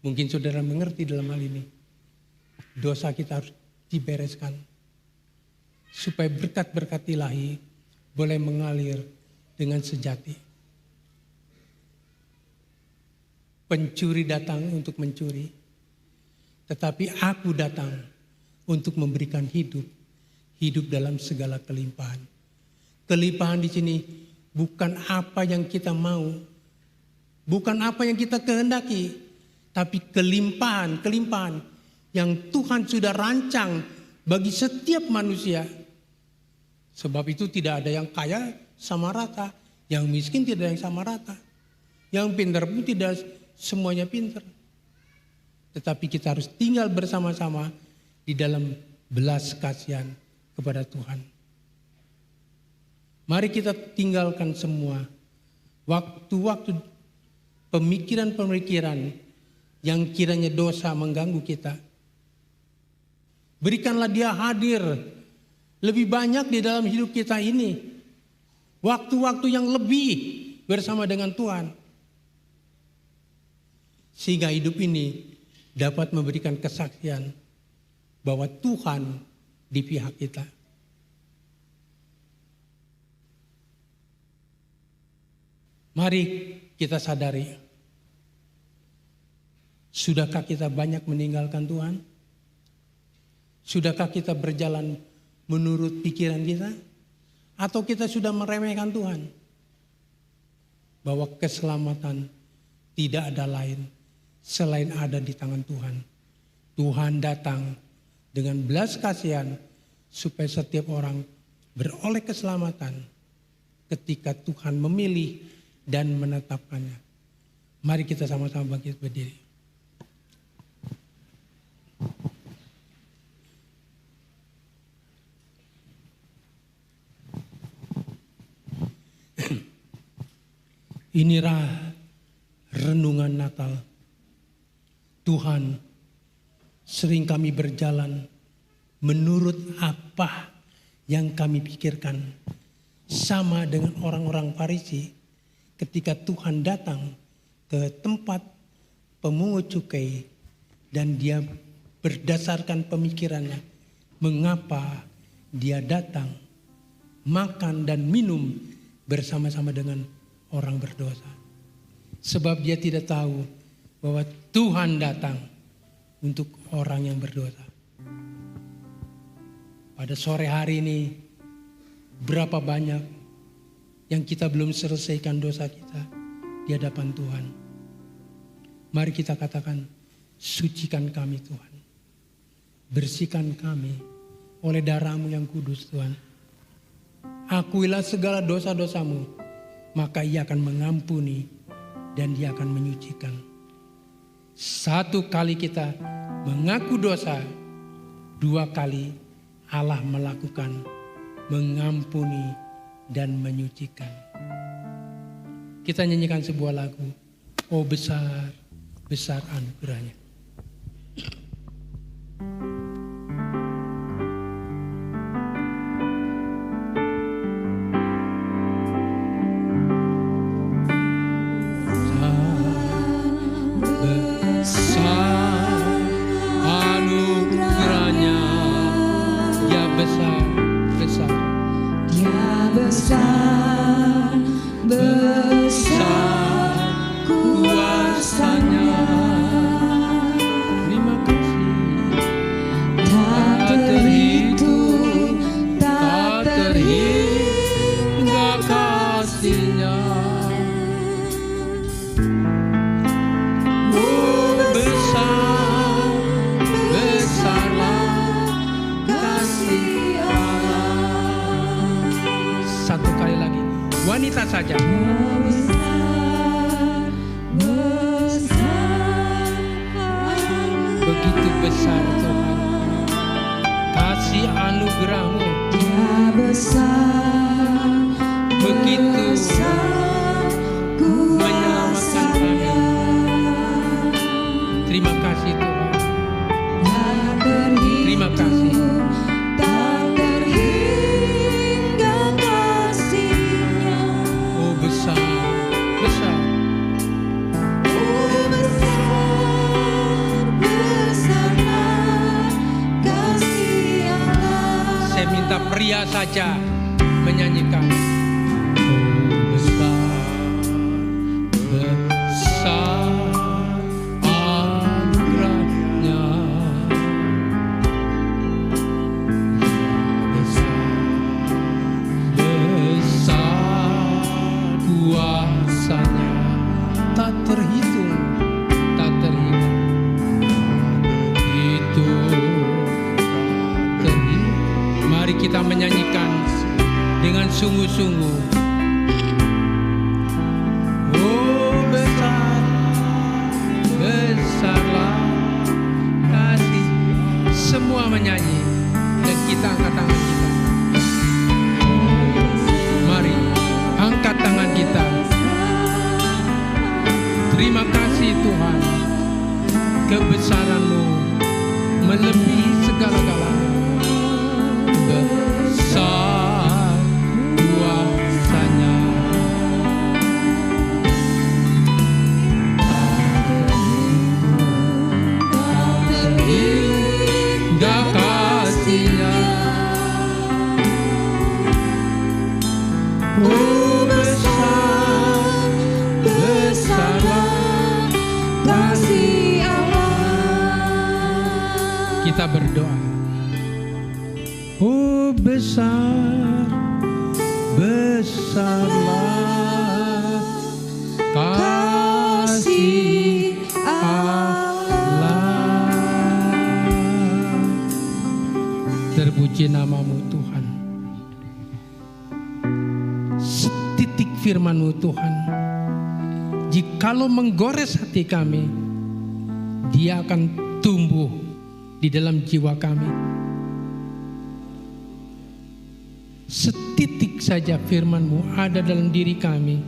Mungkin saudara mengerti dalam hal ini. Dosa kita harus dibereskan. Supaya berkat-berkat ilahi boleh mengalir dengan sejati. Pencuri datang untuk mencuri. Tetapi aku datang untuk memberikan hidup. Hidup dalam segala kelimpahan. Kelimpahan di sini bukan apa yang kita mau. Bukan apa yang kita kehendaki. Tapi kelimpahan yang Tuhan sudah rancang bagi setiap manusia. Sebab itu tidak ada yang kaya sama rata. Yang miskin tidak ada yang sama rata. Yang pintar pun tidak semuanya pintar. Tetapi kita harus tinggal bersama-sama di dalam belas kasihan kepada Tuhan. Mari kita tinggalkan semua waktu-waktu pemikiran-pemikiran yang kiranya dosa mengganggu kita. Berikanlah dia hadir lebih banyak di dalam hidup kita ini. Waktu-waktu yang lebih bersama dengan Tuhan. Sehingga hidup ini dapat memberikan kesaksian bahwa Tuhan di pihak kita. Mari kita sadari. Sudahkah kita banyak meninggalkan Tuhan? Sudahkah kita berjalan menurut pikiran kita? Atau kita sudah meremehkan Tuhan? Bahwa keselamatan tidak ada lain selain ada di tangan Tuhan. Tuhan datang dengan belas kasihan supaya setiap orang beroleh keselamatan ketika Tuhan memilih dan menetapkannya. Mari kita sama-sama bangkit berdiri. Inilah renungan Natal. Tuhan, sering kami berjalan menurut apa yang kami pikirkan. Sama dengan orang-orang Farisi ketika Tuhan datang ke tempat pemungut cukai dan dia berdasarkan pemikirannya mengapa dia datang makan dan minum bersama-sama dengan orang berdosa. Sebab dia tidak tahu bahwa Tuhan datang untuk orang yang berdosa. Pada sore hari ini, berapa banyak yang kita belum selesaikan dosa kita di hadapan Tuhan. Mari kita katakan, sucikan kami Tuhan. Bersihkan kami oleh darah-Mu yang kudus Tuhan. Akuilah segala dosa-dosamu, maka Ia akan mengampuni dan Dia akan menyucikan. Satu kali kita mengaku dosa, dua kali Allah melakukan mengampuni dan menyucikan. Kita nyanyikan sebuah lagu, oh besar, besar anugerahnya. Besar kuasanya, wanita saja. Begitu besar Tuhan, kasih anugerah-Mu. Begitu menyelamatkan kami. Terima kasih Tuhan. Terima kasih. Oh besar, besar. Saya minta pria saja menyanyikan. Oh besar, besar anugerahnya. Besar kuasanya, tak terhitung, tak terhitung. Itu terhitung. Mari kita menyanyikan dengan sungguh-sungguh. Oh besar, besarlah kasih. Semua menyanyi dan kita angkat tangan kita. Mari angkat tangan kita. Terima kasih Tuhan, kebesaran-Mu melebihi segala-galanya. Besar kuasanya, hingga kasih-Nya. Oh besar, besarlah kasih Allah. Kita berdoa. Oh besar, besarlah kasih Allah. Terpuji nama-Mu Tuhan. Setitik firman-Mu Tuhan, jikalau menggores hati kami, dia akan tumbuh di dalam jiwa kami. Setitik saja firman-Mu ada dalam diri kami,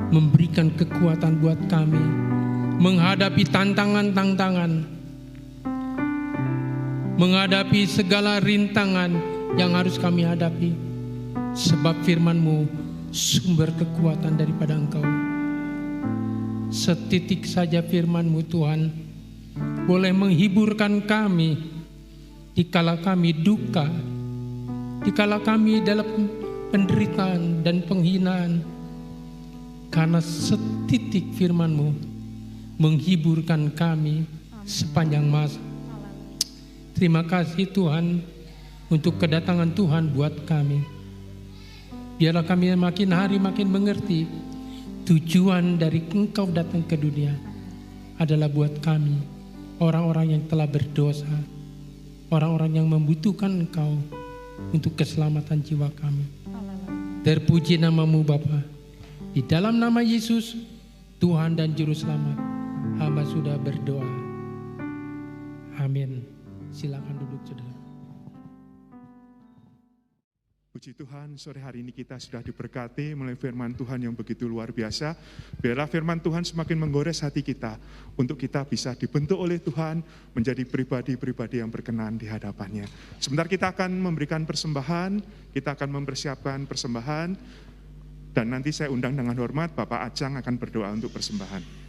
memberikan kekuatan buat kami menghadapi tantangan-tantangan, menghadapi segala rintangan yang harus kami hadapi. Sebab firman-Mu sumber kekuatan daripada Engkau. Setitik saja firman-Mu Tuhan boleh menghiburkan kami dikala kami duka, dikala kami dalam penderitaan dan penghinaan. Karena setitik firman-Mu menghiburkan kami sepanjang masa. Terima kasih Tuhan untuk kedatangan Tuhan buat kami. Biarlah kami makin hari makin mengerti tujuan dari Engkau datang ke dunia adalah buat kami, orang-orang yang telah berdosa, orang-orang yang membutuhkan Engkau untuk keselamatan jiwa kami. Terpuji nama-Mu Bapa. Di dalam nama Yesus, Tuhan dan Juru Selamat, hamba sudah berdoa. Amin. Silakan duduk saudara. Puji Tuhan, sore hari ini kita sudah diberkati melalui firman Tuhan yang begitu luar biasa. Biarlah firman Tuhan semakin menggores hati kita untuk kita bisa dibentuk oleh Tuhan menjadi pribadi-pribadi yang berkenan di hadapannya. Sebentar kita akan memberikan persembahan, kita akan mempersiapkan persembahan, dan nanti saya undang dengan hormat Bapak Acang akan berdoa untuk persembahan.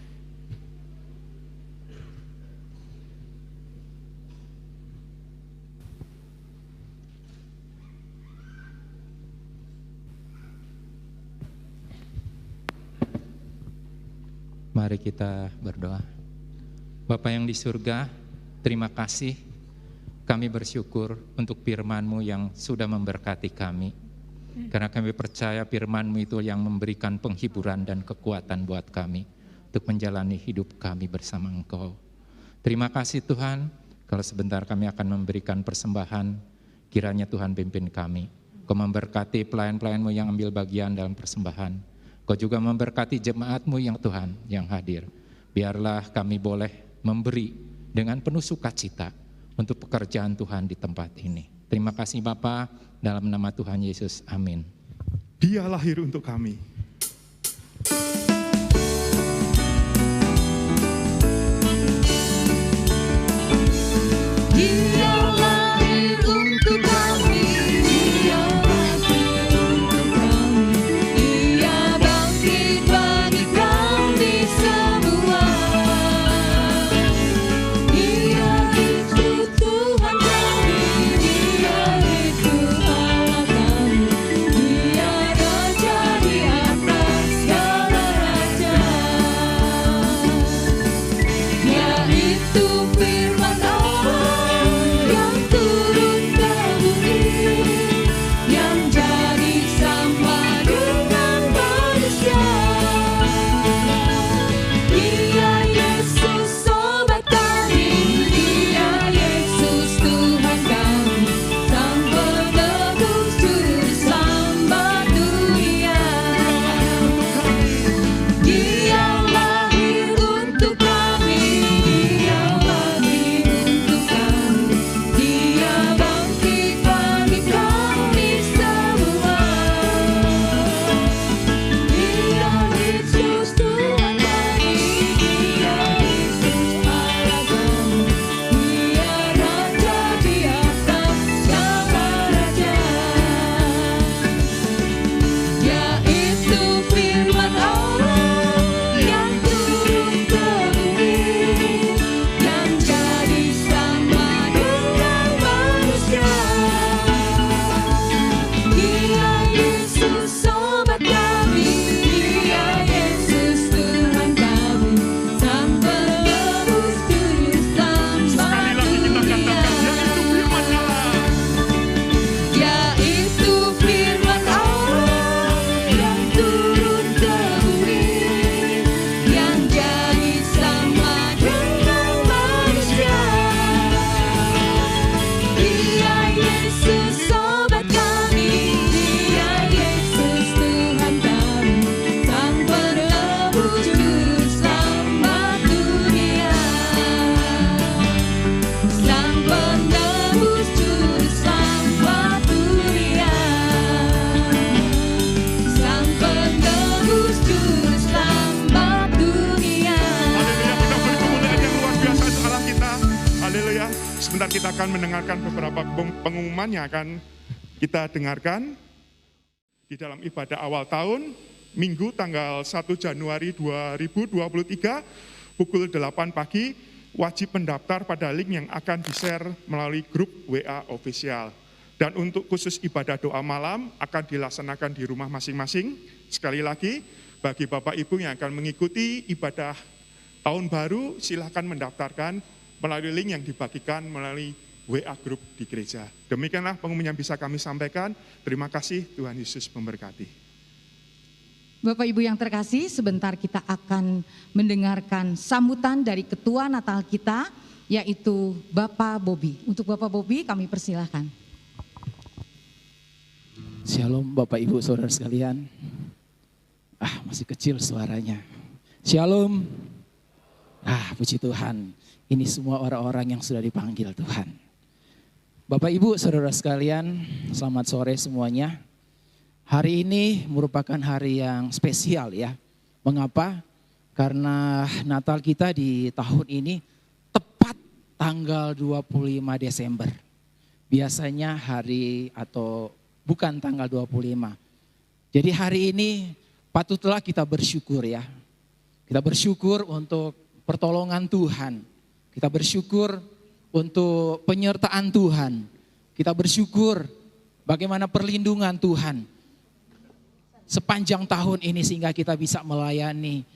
Mari kita berdoa. Bapa yang di surga, terima kasih. Kami bersyukur untuk firman-Mu yang sudah memberkati kami. Karena kami percaya firman-Mu itu yang memberikan penghiburan dan kekuatan buat kami untuk menjalani hidup kami bersama Engkau. Terima kasih Tuhan, kalau sebentar kami akan memberikan persembahan, kiranya Tuhan pimpin kami. Kau memberkati pelayan-pelayan-Mu yang ambil bagian dalam persembahan. Kau juga memberkati jemaat-Mu yang Tuhan yang hadir. Biarlah kami boleh memberi dengan penuh sukacita untuk pekerjaan Tuhan di tempat ini. Terima kasih Bapa, dalam nama Tuhan Yesus, amin. Dia lahir untuk kami. Dia lahir untuk kami, Dia lahir untuk kami, Dia bangkit bagi kami semua. Dia itu Tuhan kami, Dia itu Allah kami, Dia Raja di atas segala raja. Dia itu firman Allah yang turun ke bumi, yang jadi sama dengan manusia. Dia Yesus sobat kami, Dia Yesus Tuhan kami, Sang penebus juru selamat dunia. Dia lahir untuk kami, Dia mati untuk kami, Dia bangkit bagi kami semua. Dia Yesus Tuhan kami, Dia Yesus Allah kami, Dia Raja di atas segala raja. Dia itu firman Allah yang turun ke bumi, yang jadi sama dengan manusia. Dia Yesus sobat kami, Dia Yesus Tuhan kami, Sang penebus juru selamat dunia. Dia itu firman Allah yang turun ke bumi, yang jadi sama dengan manusia. Dia Yesus sobat kami, Dia Yesus Tuhan kami, Sang penebus juru selamat dunia. Sang penebus juru selamat dunia. Sang penebus juru selamat dunia. Haleluya, kita beri kemuliaan yang luar biasa untuk Allah kita. Haleluya. Sebentar kita akan mendengarkan beberapa pengumuman yang akan kita dengarkan di dalam ibadah awal tahun, Minggu tanggal 1 Januari 2023, pukul 8 pagi, wajib mendaftar pada link yang akan di-share melalui grup WA official. Dan untuk khusus ibadah doa malam akan dilaksanakan di rumah masing-masing. Sekali lagi, bagi Bapak Ibu yang akan mengikuti ibadah tahun baru, silakan mendaftarkan melalui link yang dibagikan melalui WA grup di gereja. Demikianlah pengumuman yang bisa kami sampaikan. Terima kasih, Tuhan Yesus memberkati. Bapak Ibu yang terkasih, sebentar kita akan mendengarkan sambutan dari Ketua Natal kita, yaitu Bapak Bobi. Untuk Bapak Bobi kami persilahkan. Shalom Bapak Ibu Saudara sekalian. Masih kecil suaranya. Shalom. Puji Tuhan. Ini semua orang-orang yang sudah dipanggil Tuhan. Bapak Ibu Saudara sekalian, selamat sore semuanya. Hari ini merupakan hari yang spesial ya. Mengapa? Karena Natal kita di tahun ini tepat tanggal 25 Desember. Biasanya hari atau bukan tanggal 25. Jadi hari ini patutlah kita bersyukur ya. Kita bersyukur untuk pertolongan Tuhan. Kita bersyukur untuk penyertaan Tuhan. Kita bersyukur bagaimana perlindungan Tuhan sepanjang tahun ini sehingga kita bisa melayani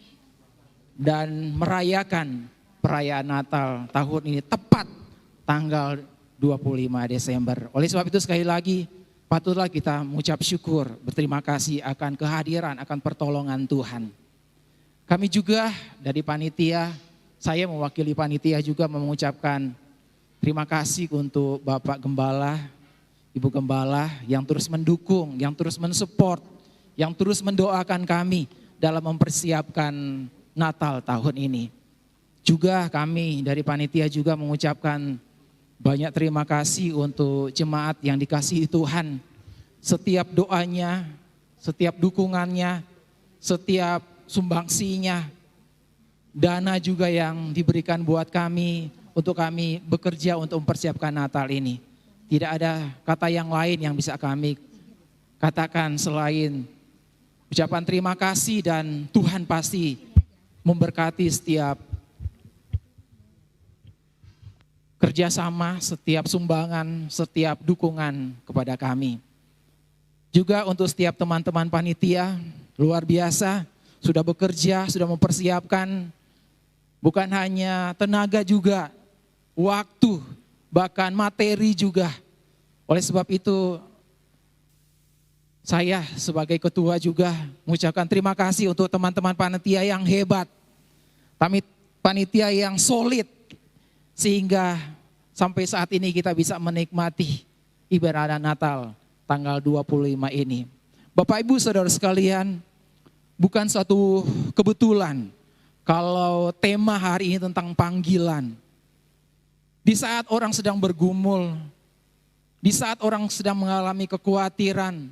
dan merayakan perayaan Natal tahun ini tepat tanggal 25 Desember. Oleh sebab itu sekali lagi patutlah kita mengucap syukur, berterima kasih akan kehadiran, akan pertolongan Tuhan. Kami juga dari panitia, saya mewakili panitia juga mengucapkan terima kasih untuk Bapak Gembala Ibu Gembala yang terus mendukung, yang terus mensupport, yang terus mendoakan kami dalam mempersiapkan Natal tahun ini. Juga kami dari panitia juga mengucapkan banyak terima kasih untuk jemaat yang dikasihi Tuhan. Setiap doanya, setiap dukungannya, setiap sumbangsinya, dana juga yang diberikan buat kami untuk kami bekerja untuk mempersiapkan Natal ini. Tidak ada kata yang lain yang bisa kami katakan selain ucapan terima kasih, dan Tuhan pasti memberkati setiap kerjasama, setiap sumbangan, setiap dukungan kepada kami. Juga untuk setiap teman-teman panitia, luar biasa, sudah bekerja, sudah mempersiapkan, bukan hanya tenaga juga, waktu, bahkan materi juga. Oleh sebab itu, saya sebagai ketua juga mengucapkan terima kasih untuk teman-teman panitia yang hebat, panitia yang solid, sehingga sampai saat ini kita bisa menikmati ibadah Natal tanggal 25 ini. Bapak Ibu Saudara sekalian, bukan suatu kebetulan kalau tema hari ini tentang panggilan. Di saat orang sedang bergumul, di saat orang sedang mengalami kekhawatiran,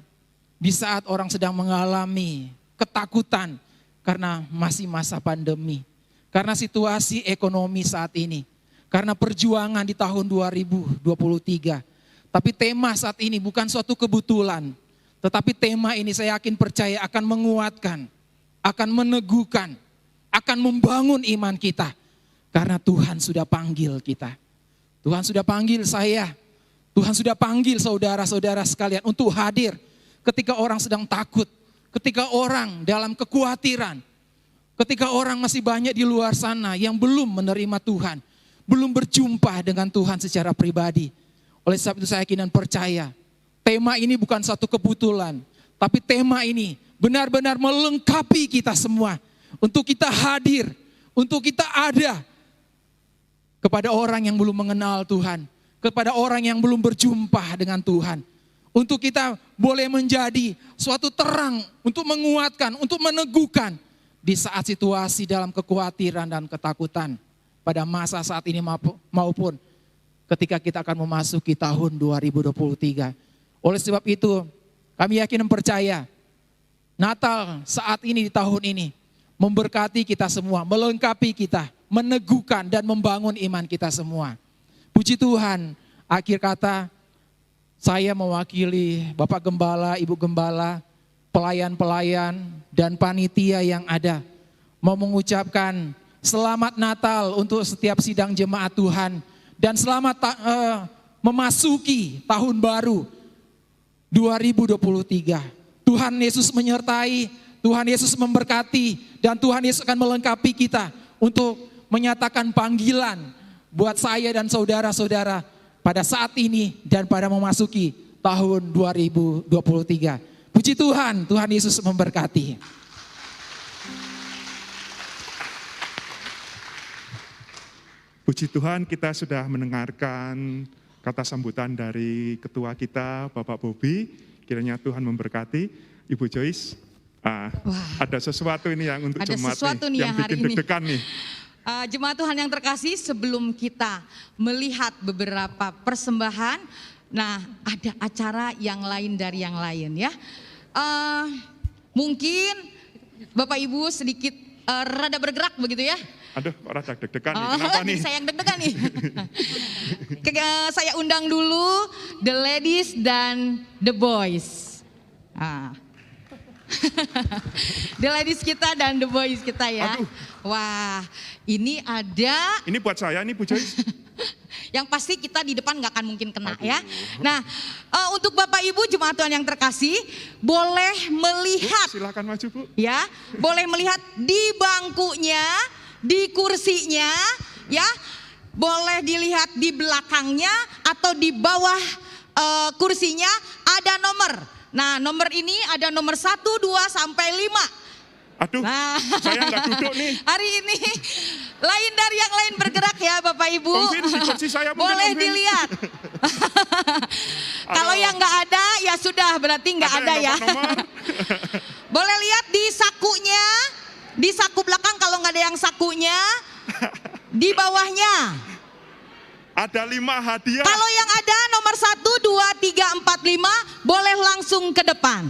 di saat orang sedang mengalami ketakutan karena masih masa pandemi, karena situasi ekonomi saat ini, karena perjuangan di tahun 2023. Tapi tema saat ini bukan suatu kebetulan, tetapi tema ini saya yakin percaya akan menguatkan, akan meneguhkan, akan membangun iman kita. Karena Tuhan sudah panggil kita. Tuhan sudah panggil saya, Tuhan sudah panggil saudara-saudara sekalian untuk hadir ketika orang sedang takut, ketika orang dalam kekhawatiran, ketika orang masih banyak di luar sana yang belum menerima Tuhan, belum berjumpa dengan Tuhan secara pribadi. Oleh sebab itu saya yakin dan percaya, tema ini bukan satu kebetulan, tapi tema ini benar-benar melengkapi kita semua untuk kita hadir, untuk kita ada kepada orang yang belum mengenal Tuhan, kepada orang yang belum berjumpa dengan Tuhan. Untuk kita boleh menjadi suatu terang untuk menguatkan, untuk meneguhkan di saat situasi dalam kekhawatiran dan ketakutan pada masa saat ini maupun ketika kita akan memasuki tahun 2023. Oleh sebab itu kami yakin dan percaya Natal saat ini di tahun ini memberkati kita semua, melengkapi kita, meneguhkan dan membangun iman kita semua. Puji Tuhan, akhir kata saya mewakili Bapak Gembala, Ibu Gembala, pelayan-pelayan dan panitia yang ada mau mengucapkan selamat Natal untuk setiap sidang jemaat Tuhan dan selamat memasuki tahun baru 2023. Tuhan Yesus menyertai, Tuhan Yesus memberkati, dan Tuhan Yesus akan melengkapi kita untuk menyatakan panggilan buat saya dan saudara-saudara pada saat ini dan pada memasuki tahun 2023. Puji Tuhan, Tuhan Yesus memberkati. Puji Tuhan, kita sudah mendengarkan kata sambutan dari ketua kita, Bapak Bobi. Kiranya Tuhan memberkati. Ibu Joyce, ada sesuatu ini yang untuk jemaat nih, yang bikin deg-degan nih. Jemaat Tuhan yang terkasih, sebelum kita melihat beberapa persembahan, nah ada acara yang lain dari yang lain ya. Mungkin Bapak Ibu sedikit rada bergerak begitu ya. Aduh, kok rada deg-degan nih, kenapa nih? Saya yang deg-degan nih. Saya undang dulu the ladies dan the boys. The ladies kita dan the boys kita ya. Aduh. Wah, ini ada. Ini buat saya nih Bu Joyce. Yang pasti kita di depan gak akan mungkin kena ya. Nah, untuk Bapak Ibu jemaat Tuhan yang terkasih, boleh melihat. Bu, silakan maju Bu. Ya, boleh melihat di bangkunya, di kursinya, ya. Boleh dilihat di belakangnya atau di bawah kursinya ada nomor. Nah, nomor ini ada nomor 1, 2, sampai 5. Aduh, saya nggak duduk nih. Hari ini lain dari yang lain bergerak ya Bapak Ibu. Om Vin, di kursi saya mungkin, boleh Om Vin. dilihat. Kalau yang nggak ada ya sudah berarti nggak ada ya. Nomor. Boleh lihat di sakunya, di saku belakang kalau nggak ada yang sakunya, di bawahnya. Ada 5 hadiah. Kalau yang ada nomor 1, 2, 3, 4, 5 boleh langsung ke depan.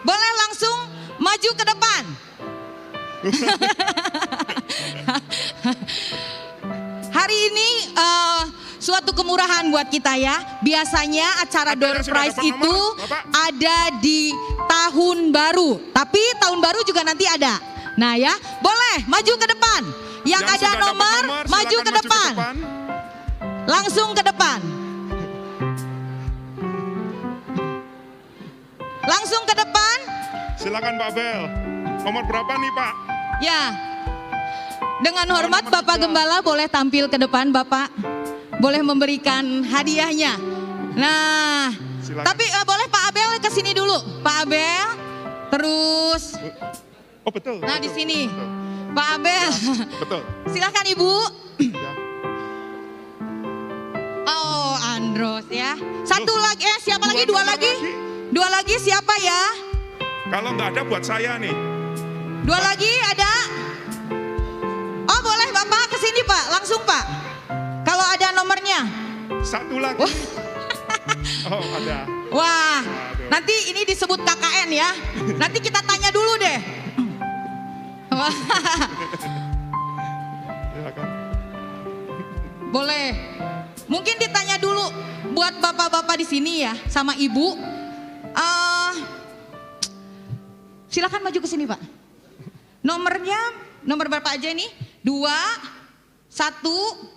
Boleh langsung maju ke depan. Hari ini suatu kemurahan buat kita ya. Biasanya acara door prize itu ada di tahun baru. Tapi tahun baru juga nanti ada. Nah ya, boleh maju ke depan. Yang ada nomor maju ke depan. Langsung ke depan. Langsung ke depan. Silakan Pak Bel. Nomor berapa nih Pak? Ya. Dengan hormat Bapak Gembala boleh tampil ke depan Bapak. Boleh memberikan hadiahnya. Nah, silakan. tapi boleh Pak Abel ke sini dulu. Pak Abel. Terus. Oh betul. Nah betul, di sini. betul. Pak Abel. Betul. Silakan Ibu. Ya. Oh, Andros ya. Satu lagi, siapa lagi? Dua Dua lagi? lagi. Dua lagi siapa ya? Kalau nggak ada buat saya nih. Dua lagi ada? Oh boleh Bapak ke sini Pak, langsung Pak. Kalau ada nomornya. 1 lagi. Oh ada. Wah, Aduh. nanti ini disebut KKN ya. Nanti kita tanya dulu deh. Wah, Silakan. boleh. Mungkin ditanya dulu buat bapak-bapak di sini ya, sama ibu. Silakan maju ke sini Pak. Nomornya, nomor berapa aja ini? 2, 1,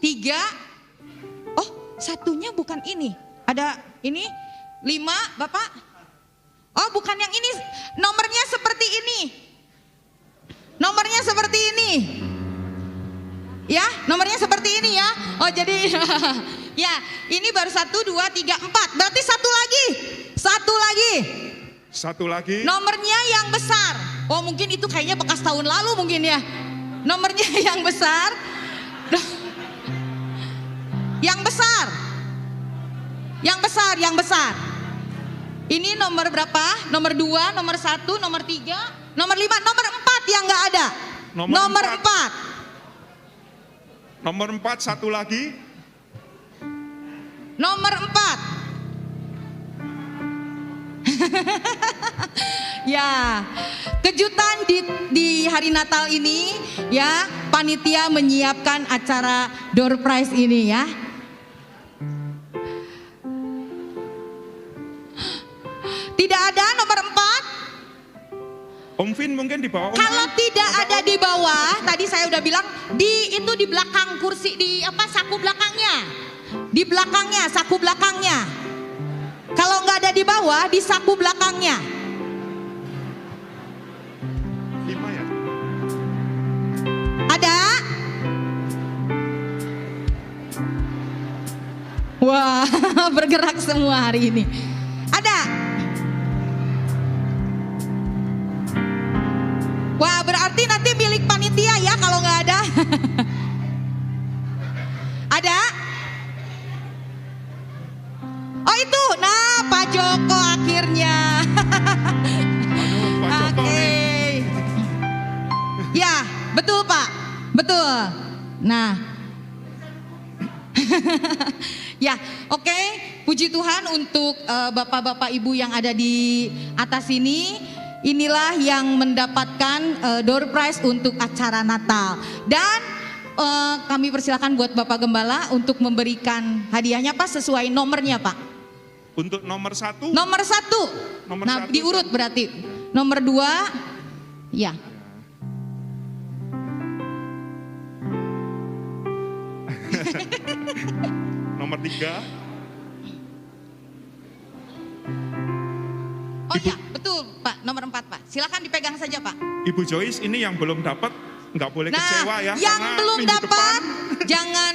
3. Oh, satunya bukan ini. Ada ini 5 Bapak. Oh, bukan yang ini. Nomornya seperti ini. Nomornya seperti ini. Ya, nomornya seperti ini ya. Oh, jadi ya, ini baru 1, 2, 3, 4. Berarti satu lagi. Satu lagi. Satu lagi. Nomornya yang besar. Oh, mungkin itu kayaknya bekas tahun lalu mungkin ya. Nomornya yang besar. Yang besar. Yang besar, yang besar. Ini nomor berapa? Nomor 2, nomor 1, nomor 3, nomor 5, nomor 4 yang nggak ada. Nomor 4. Nomor 4 satu lagi. Nomor 4. Ya, kejutan di hari Natal ini ya, panitia menyiapkan acara door prize ini ya. Tidak ada nomor 4. Om Vin mungkin di bawah Om Kalau Vin. tidak ada di bawah, tadi saya udah bilang itu di belakang kursi, di saku belakangnya. Di belakangnya, saku belakangnya. Kalau nggak ada di bawah, di saku belakangnya. 5 ya. Ada? Wah, bergerak semua hari ini. Ada? Wah, berarti nanti milik panitia ya kalau nggak ada. Ada? Oh itu, nah Pak Joko akhirnya. Aduh, Pak Joko Oke. nih. Ya, betul Pak, betul. Nah, ya, oke. Puji Tuhan untuk bapak-bapak ibu yang ada di atas ini. Inilah yang mendapatkan door prize untuk acara Natal. Dan kami persilakan buat Bapak Gembala untuk memberikan hadiahnya Pak sesuai nomornya Pak. Untuk nomor 1. Nomor 1. Nomor Nah, 1. diurut berarti. Nomor 2, ya. Nomor 3. Oh iya, betul Pak, nomor 4 Pak. Silakan dipegang saja Pak. Ibu Joyce ini yang belum dapat nggak boleh Nah, kecewa ya. yang karena belum minggu dapat depan jangan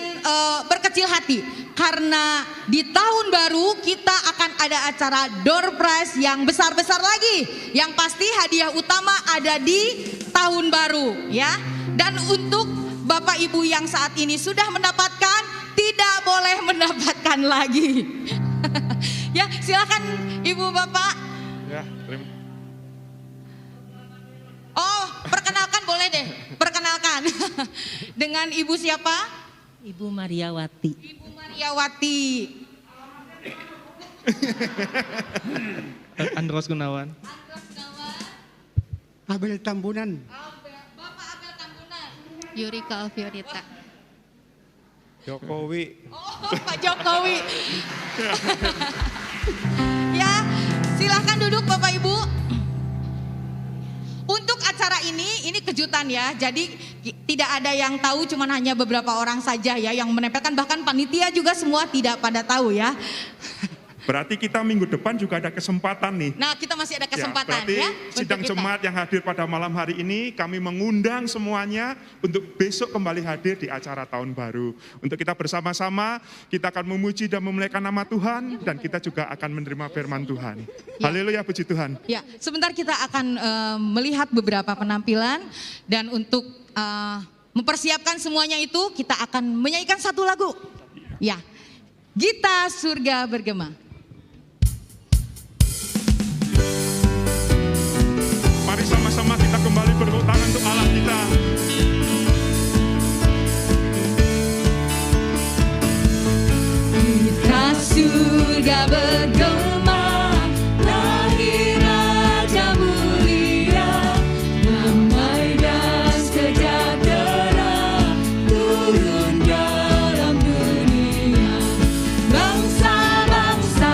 berkecil hati. Karena di tahun baru kita akan ada acara door prize yang besar-besar lagi. Yang pasti hadiah utama ada di tahun baru ya. Dan untuk Bapak Ibu yang saat ini sudah mendapatkan, tidak boleh mendapatkan lagi. Ya, silakan Ibu Bapak. Ya, terima. Oh, perkenalkan boleh deh. Perkenalkan. Dengan Ibu siapa? Ibu Mariawati. Ibu Mariawati. Andros Gunawan. Abel Tambunan. Bapak Abel Tambunan. Yurika Alfiorita. Jokowi. Oh, Pak Jokowi. Ya, silahkan duduk Bapak Ibu. Untuk acara ini kejutan ya. Jadi tidak ada yang tahu, cuman hanya beberapa orang saja ya yang menempelkan. Bahkan panitia juga semua tidak pada tahu ya. Berarti kita minggu depan juga ada kesempatan nih. Nah, kita masih ada kesempatan berarti ya. sidang untuk kita. jemaat yang hadir pada malam hari ini, kami mengundang semuanya untuk besok kembali hadir di acara tahun baru. Untuk kita bersama-sama, kita akan memuji dan memuliakan nama Tuhan, dan kita juga akan menerima firman Tuhan. Ya. Haleluya, puji Tuhan. Ya, sebentar kita akan melihat beberapa penampilan, dan untuk mempersiapkan semuanya itu, kita akan menyanyikan satu lagu. Ya, Gita Surga Bergema. Mari sama-sama kita kembali bertepuk tangan untuk Allah kita. Gita surga bergema, lahir Raja mulia, damai dan sejahtera turun dalam dunia. Bangsa-bangsa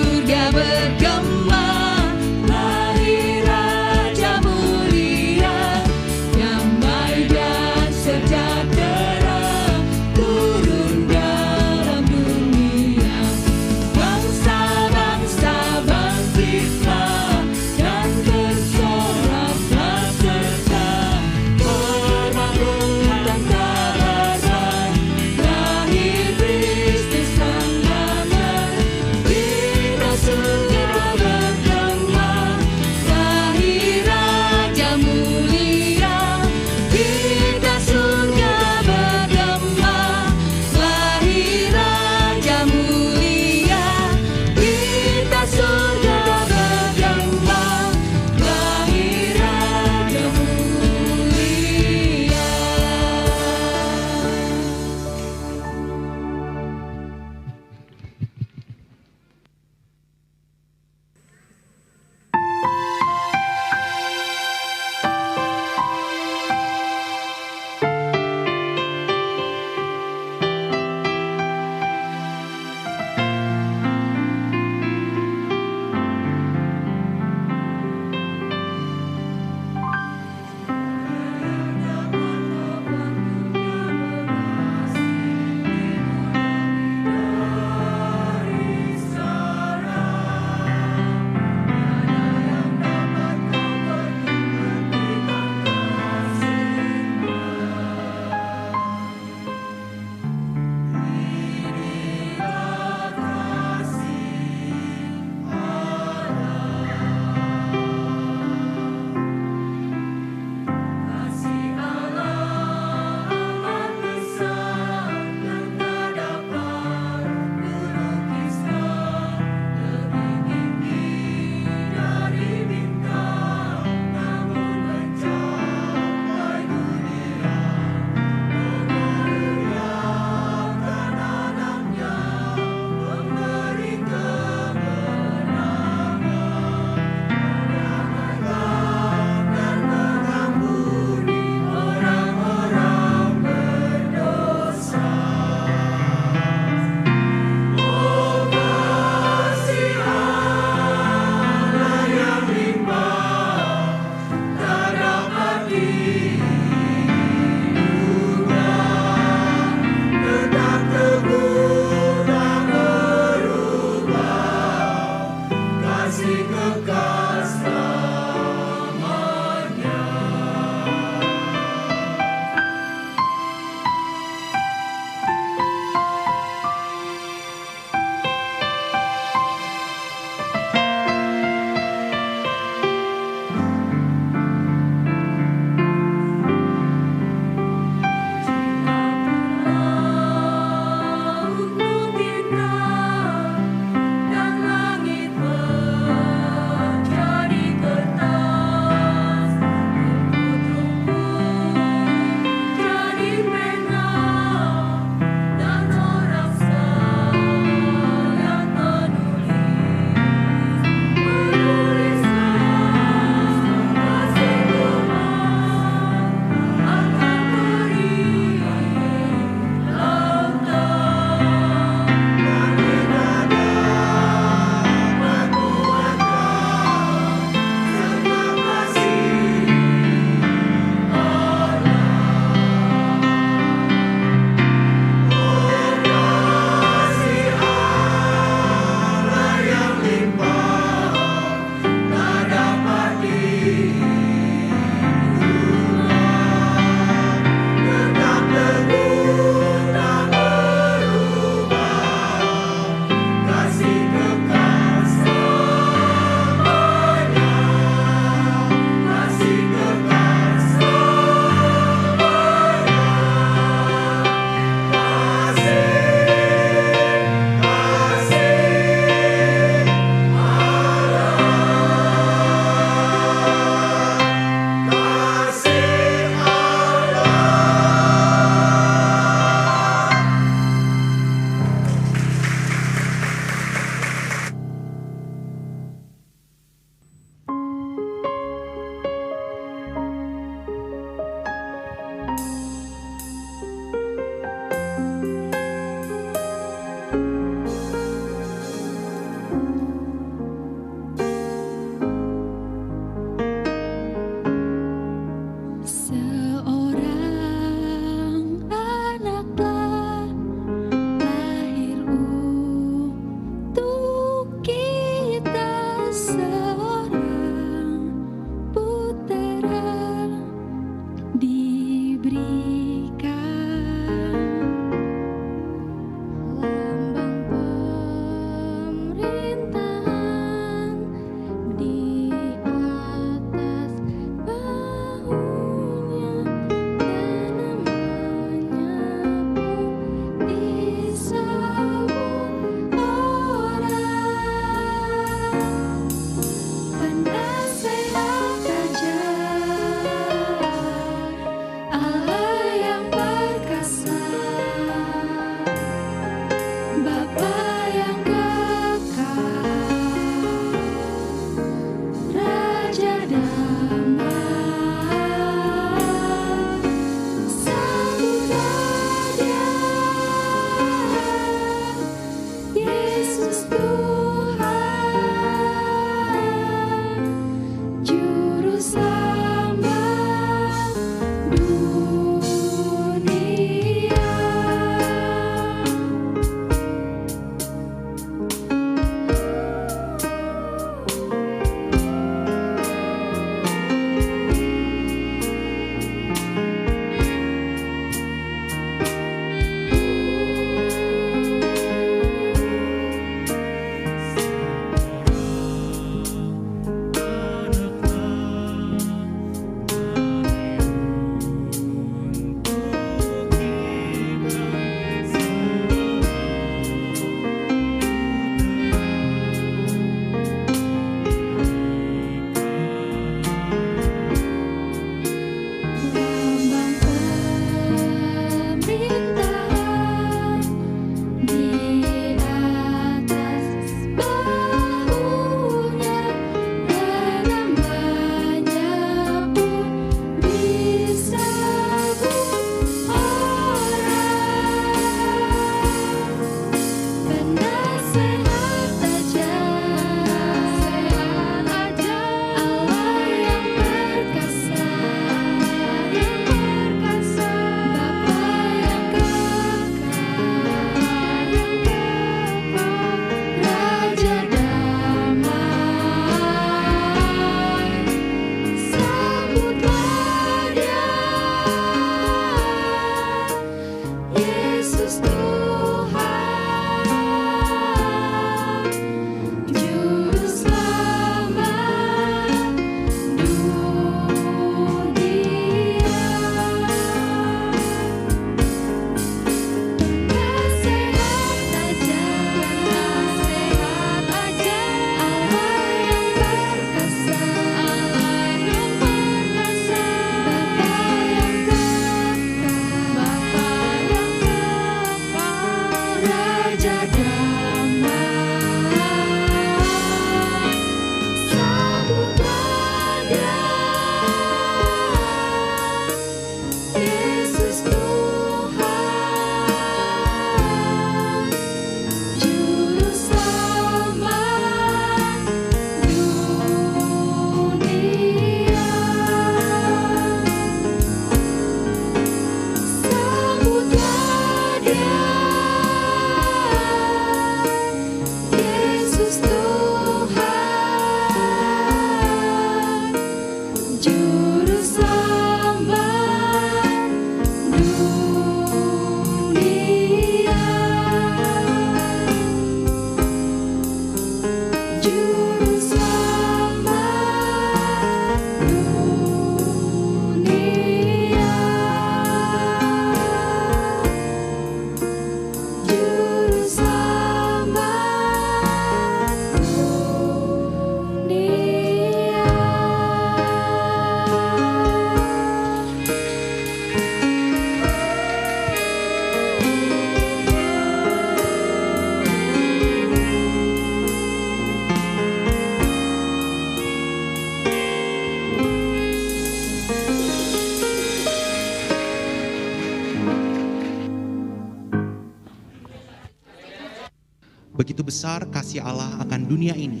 Begitu besar kasih Allah akan dunia ini,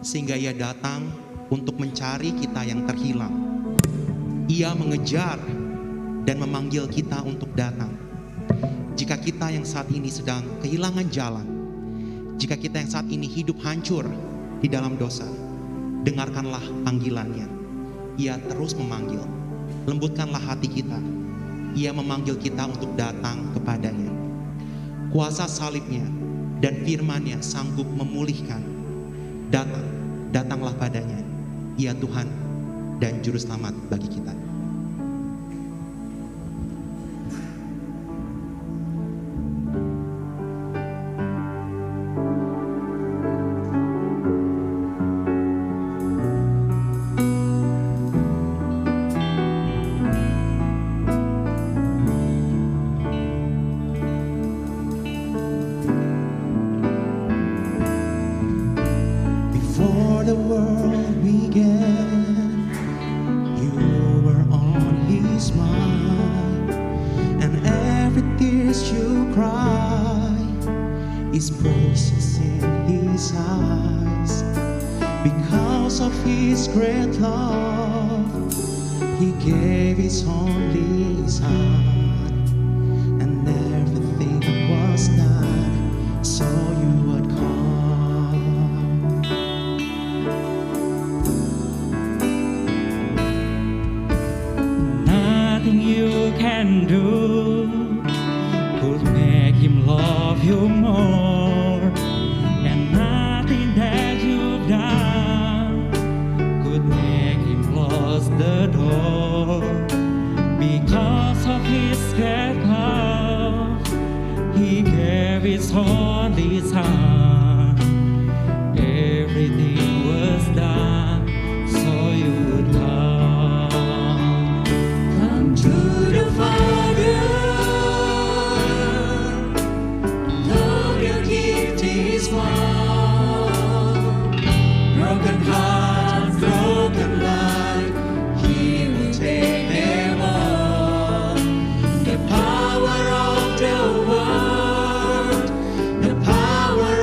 sehingga Ia datang untuk mencari kita yang terhilang. Ia mengejar dan memanggil kita untuk datang. Jika kita yang saat ini sedang kehilangan jalan, jika kita yang saat ini hidup hancur di dalam dosa, dengarkanlah panggilannya. Ia terus memanggil. Lembutkanlah hati kita. Ia memanggil kita untuk datang kepadanya. Kuasa salibnya dan firman-Nya sanggup memulihkan. Datanglah padanya. Ia Tuhan dan Juru Selamat bagi kita. Before the world began, you were on His mind, and every tear you cry is precious in His eyes. Because of His great love, He gave His only Son, and everything was done so you would come. Nothing you can do could make Him love you more, and nothing that you've done could make Him close the door. Because of His great love, He gave His only Son. Everything was done so you would come. Come to the Father. Know your gift is one. Broken heart, broken life, He will take them all. The power of the word, the power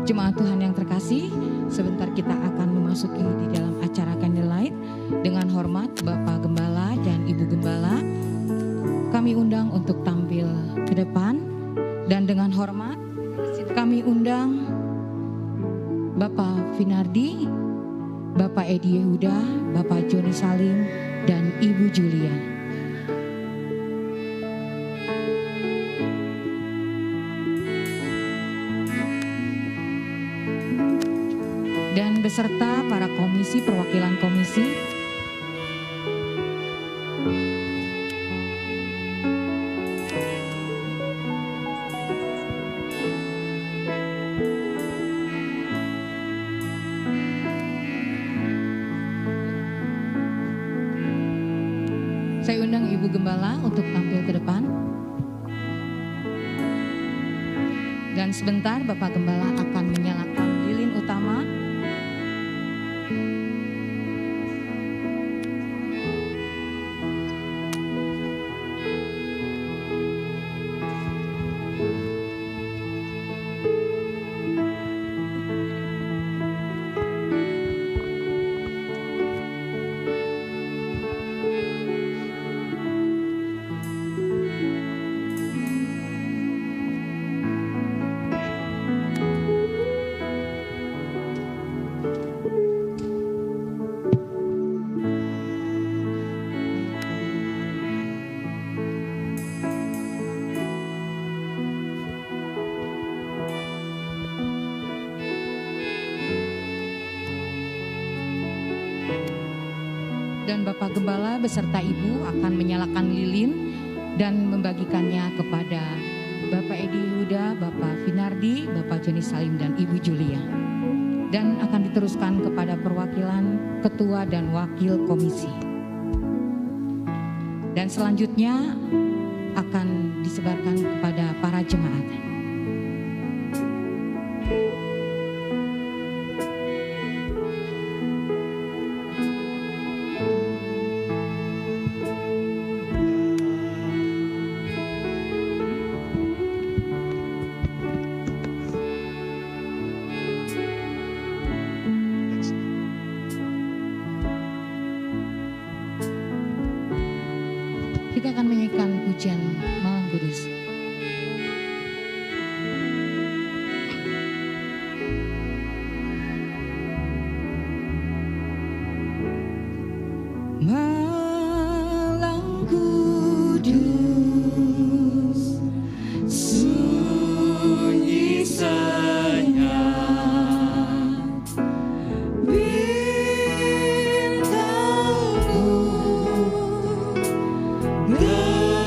Jemaat Tuhan yang terkasih, sebentar kita akan memasuki di dalam acara candlelight. Dengan hormat Bapak Gembala dan Ibu Gembala, kami undang untuk tampil ke depan. Dan dengan hormat kami undang Bapak Finardi, Bapak Edi Yehuda, Bapak Joni Salim, dan Ibu Julia. Dan beserta para komisi, perwakilan komisi, saya undang Ibu Gembala untuk tampil ke depan. Dan sebentar Bapak Gembala akan menyalakan lilin utama. Dan Bapak Gembala beserta Ibu akan menyalakan lilin dan membagikannya kepada Bapak Edi Yehuda, Bapak Finardi, Bapak Joni Salim, dan Ibu Julia. Dan akan diteruskan kepada perwakilan ketua dan wakil komisi. Dan selanjutnya akan disebarkan kepada para jemaat. Kita akan menyanyikan pujian Malam Kudus. Malam kudus, sunyi senyap, bintangmu gemah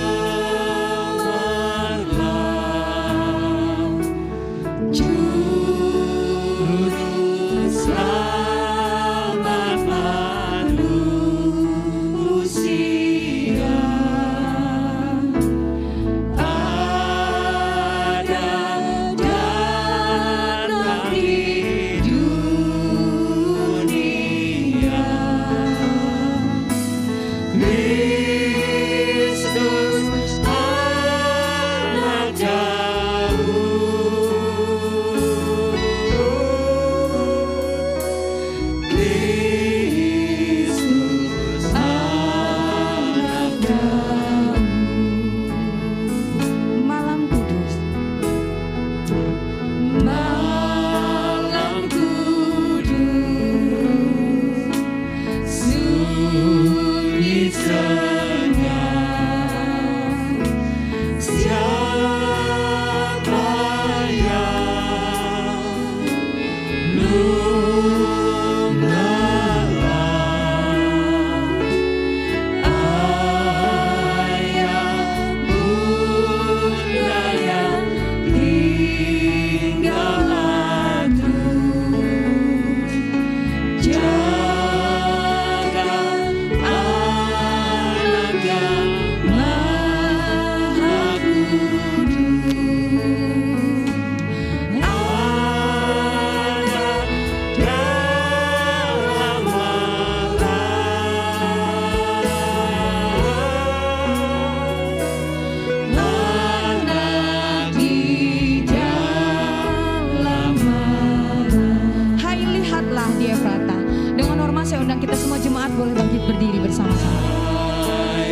kita semua jemaat boleh bangkit berdiri bersama-sama.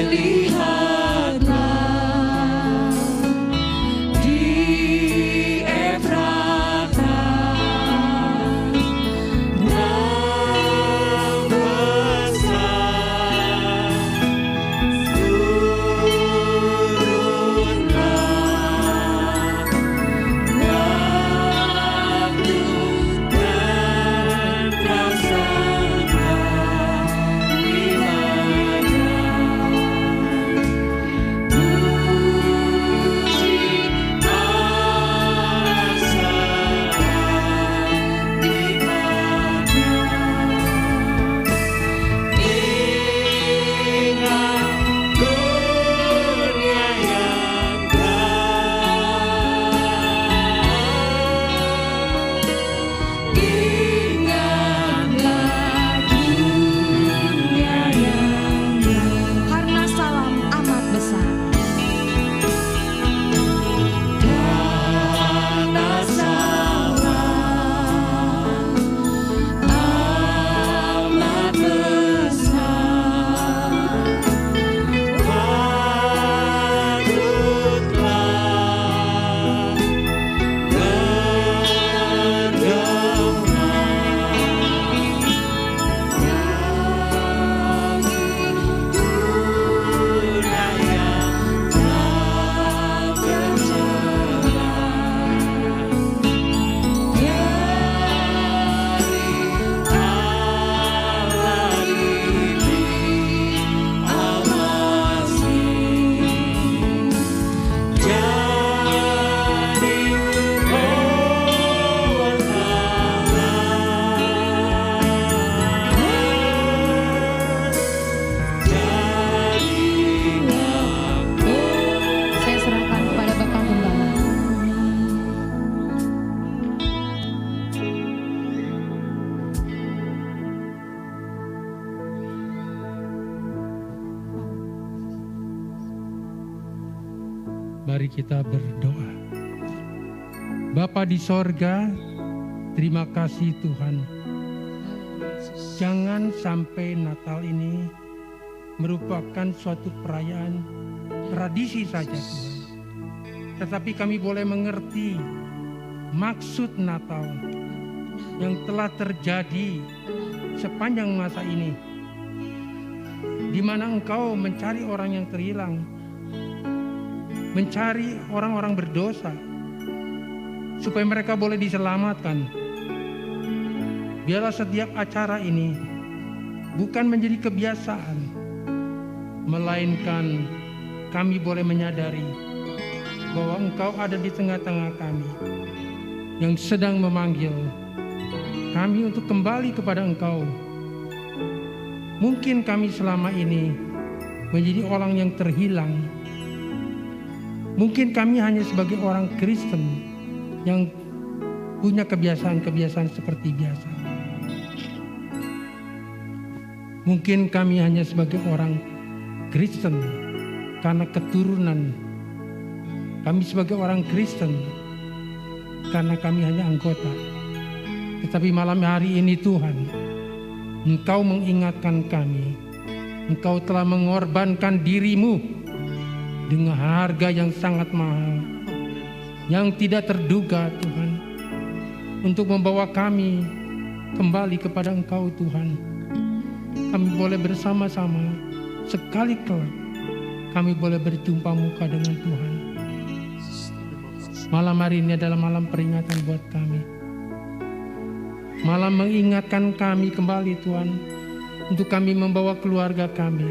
Lihatlah di Efrata yang besar, turunlah waktu dan rasakan Karena salam amat besar. Saya serahkan kepada Bapak Gembala. Mari kita berdoa. Bapa di sorga, terima kasih Tuhan. Jangan sampai Natal ini merupakan suatu perayaan tradisi saja Tuhan. Tetapi kami boleh mengerti maksud Natal yang telah terjadi sepanjang masa ini, di mana Engkau mencari orang yang terhilang, mencari orang-orang berdosa, supaya mereka boleh diselamatkan. Biarlah setiap acara ini bukan menjadi kebiasaan, melainkan kami boleh menyadari bahwa Engkau ada di tengah-tengah kami, yang sedang memanggil kami untuk kembali kepada Engkau. Mungkin kami selama ini menjadi orang yang terhilang. Mungkin kami hanya sebagai orang Kristen yang punya kebiasaan-kebiasaan seperti biasa. Mungkin kami hanya sebagai orang Kristen karena keturunan. Kami sebagai orang Kristen karena kami hanya anggota. Tetapi malam hari ini Tuhan, Engkau mengingatkan kami. Engkau telah mengorbankan dirimu dengan harga yang sangat mahal, yang tidak terduga Tuhan, untuk membawa kami kembali kepada Engkau Tuhan. Kami boleh bersama-sama sekali kelak kami boleh berjumpa muka dengan Tuhan. Malam hari ini adalah malam peringatan buat kami. Malam mengingatkan kami kembali Tuhan, untuk kami membawa keluarga kami,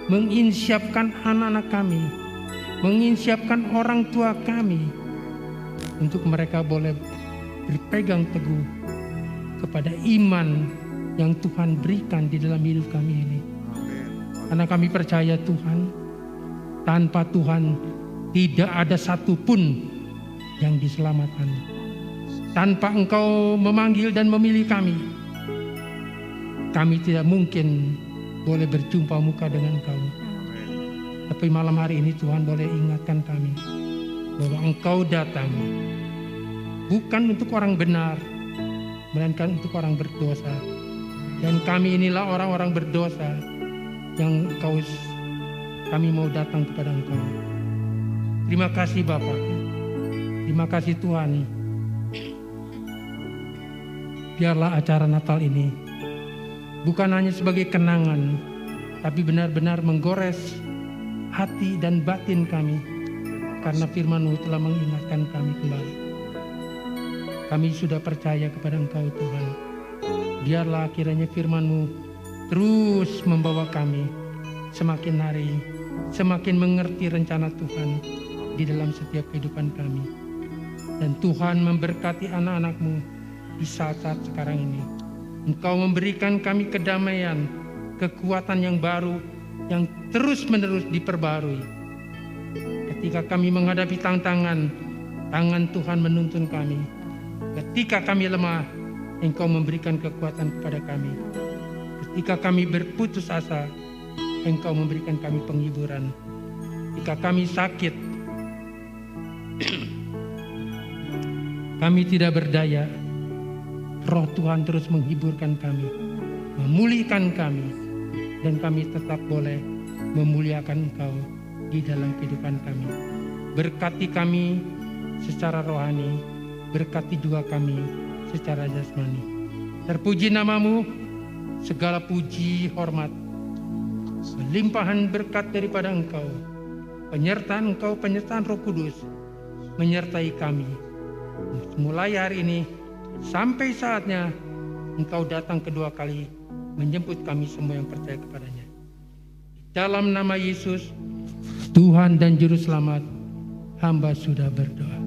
menginsiapkan anak-anak kami, menginsiapkan orang tua kami, untuk mereka boleh berpegang teguh kepada iman yang Tuhan berikan di dalam hidup kami ini. Karena kami percaya Tuhan, tanpa Tuhan tidak ada satupun yang diselamatkan. Tanpa Engkau memanggil dan memilih kami tidak mungkin boleh berjumpa muka dengan Engkau. Tapi malam hari ini Tuhan boleh ingatkan kami bahwa Engkau datang bukan untuk orang benar, melainkan untuk orang berdosa. Dan kami inilah orang-orang berdosa yang kami mau datang kepada Engkau. Terima kasih Bapa. Terima kasih Tuhan. Biarlah acara Natal ini bukan hanya sebagai kenangan, tapi benar-benar menggores hati dan batin kami, karena firman-Mu telah mengingatkan kami kembali. Kami sudah percaya kepada Engkau Tuhan. Biarlah kiranya firman-Mu terus membawa kami semakin hari, semakin mengerti rencana Tuhan di dalam setiap kehidupan kami. Dan Tuhan memberkati anak-anak-Mu di saat-saat sekarang ini. Engkau memberikan kami kedamaian, kekuatan yang baru, yang terus-menerus diperbarui. Ketika kami menghadapi tantangan, tangan Tuhan menuntun kami. Ketika kami lemah, Engkau memberikan kekuatan kepada kami. Ketika kami berputus asa, Engkau memberikan kami penghiburan. Ketika kami sakit, kami tidak berdaya, Roh Tuhan terus menghiburkan kami, memulihkan kami, dan kami tetap boleh memuliakan Engkau di dalam kehidupan kami. Berkati kami secara rohani, berkati juga kami secara jasmani. Terpuji nama-Mu, segala puji, hormat, limpahan berkat daripada Engkau, penyertaan Engkau, penyertaan Roh Kudus menyertai kami. Mulai hari ini sampai saatnya Engkau datang kedua kali menjemput kami semua yang percaya kepadanya. Dalam nama Yesus, Tuhan dan Juru Selamat, hamba sudah berdoa.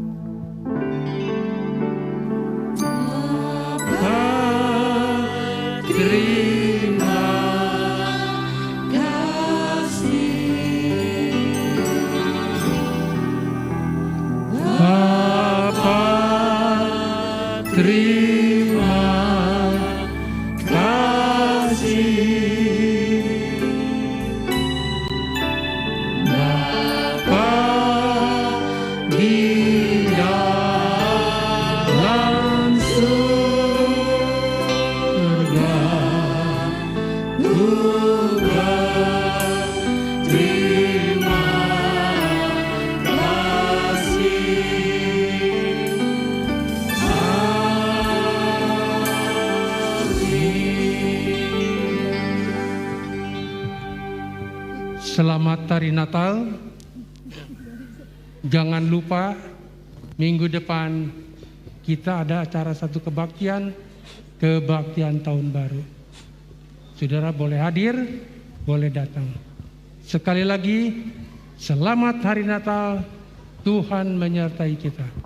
Terima kasih Bapa, terima kasih Bapa di dalam surga, juga terima Selamat Hari Natal. Jangan lupa minggu depan kita ada acara satu kebaktian tahun baru. Saudara boleh hadir, boleh datang. Sekali lagi, selamat Hari Natal. Tuhan menyertai kita.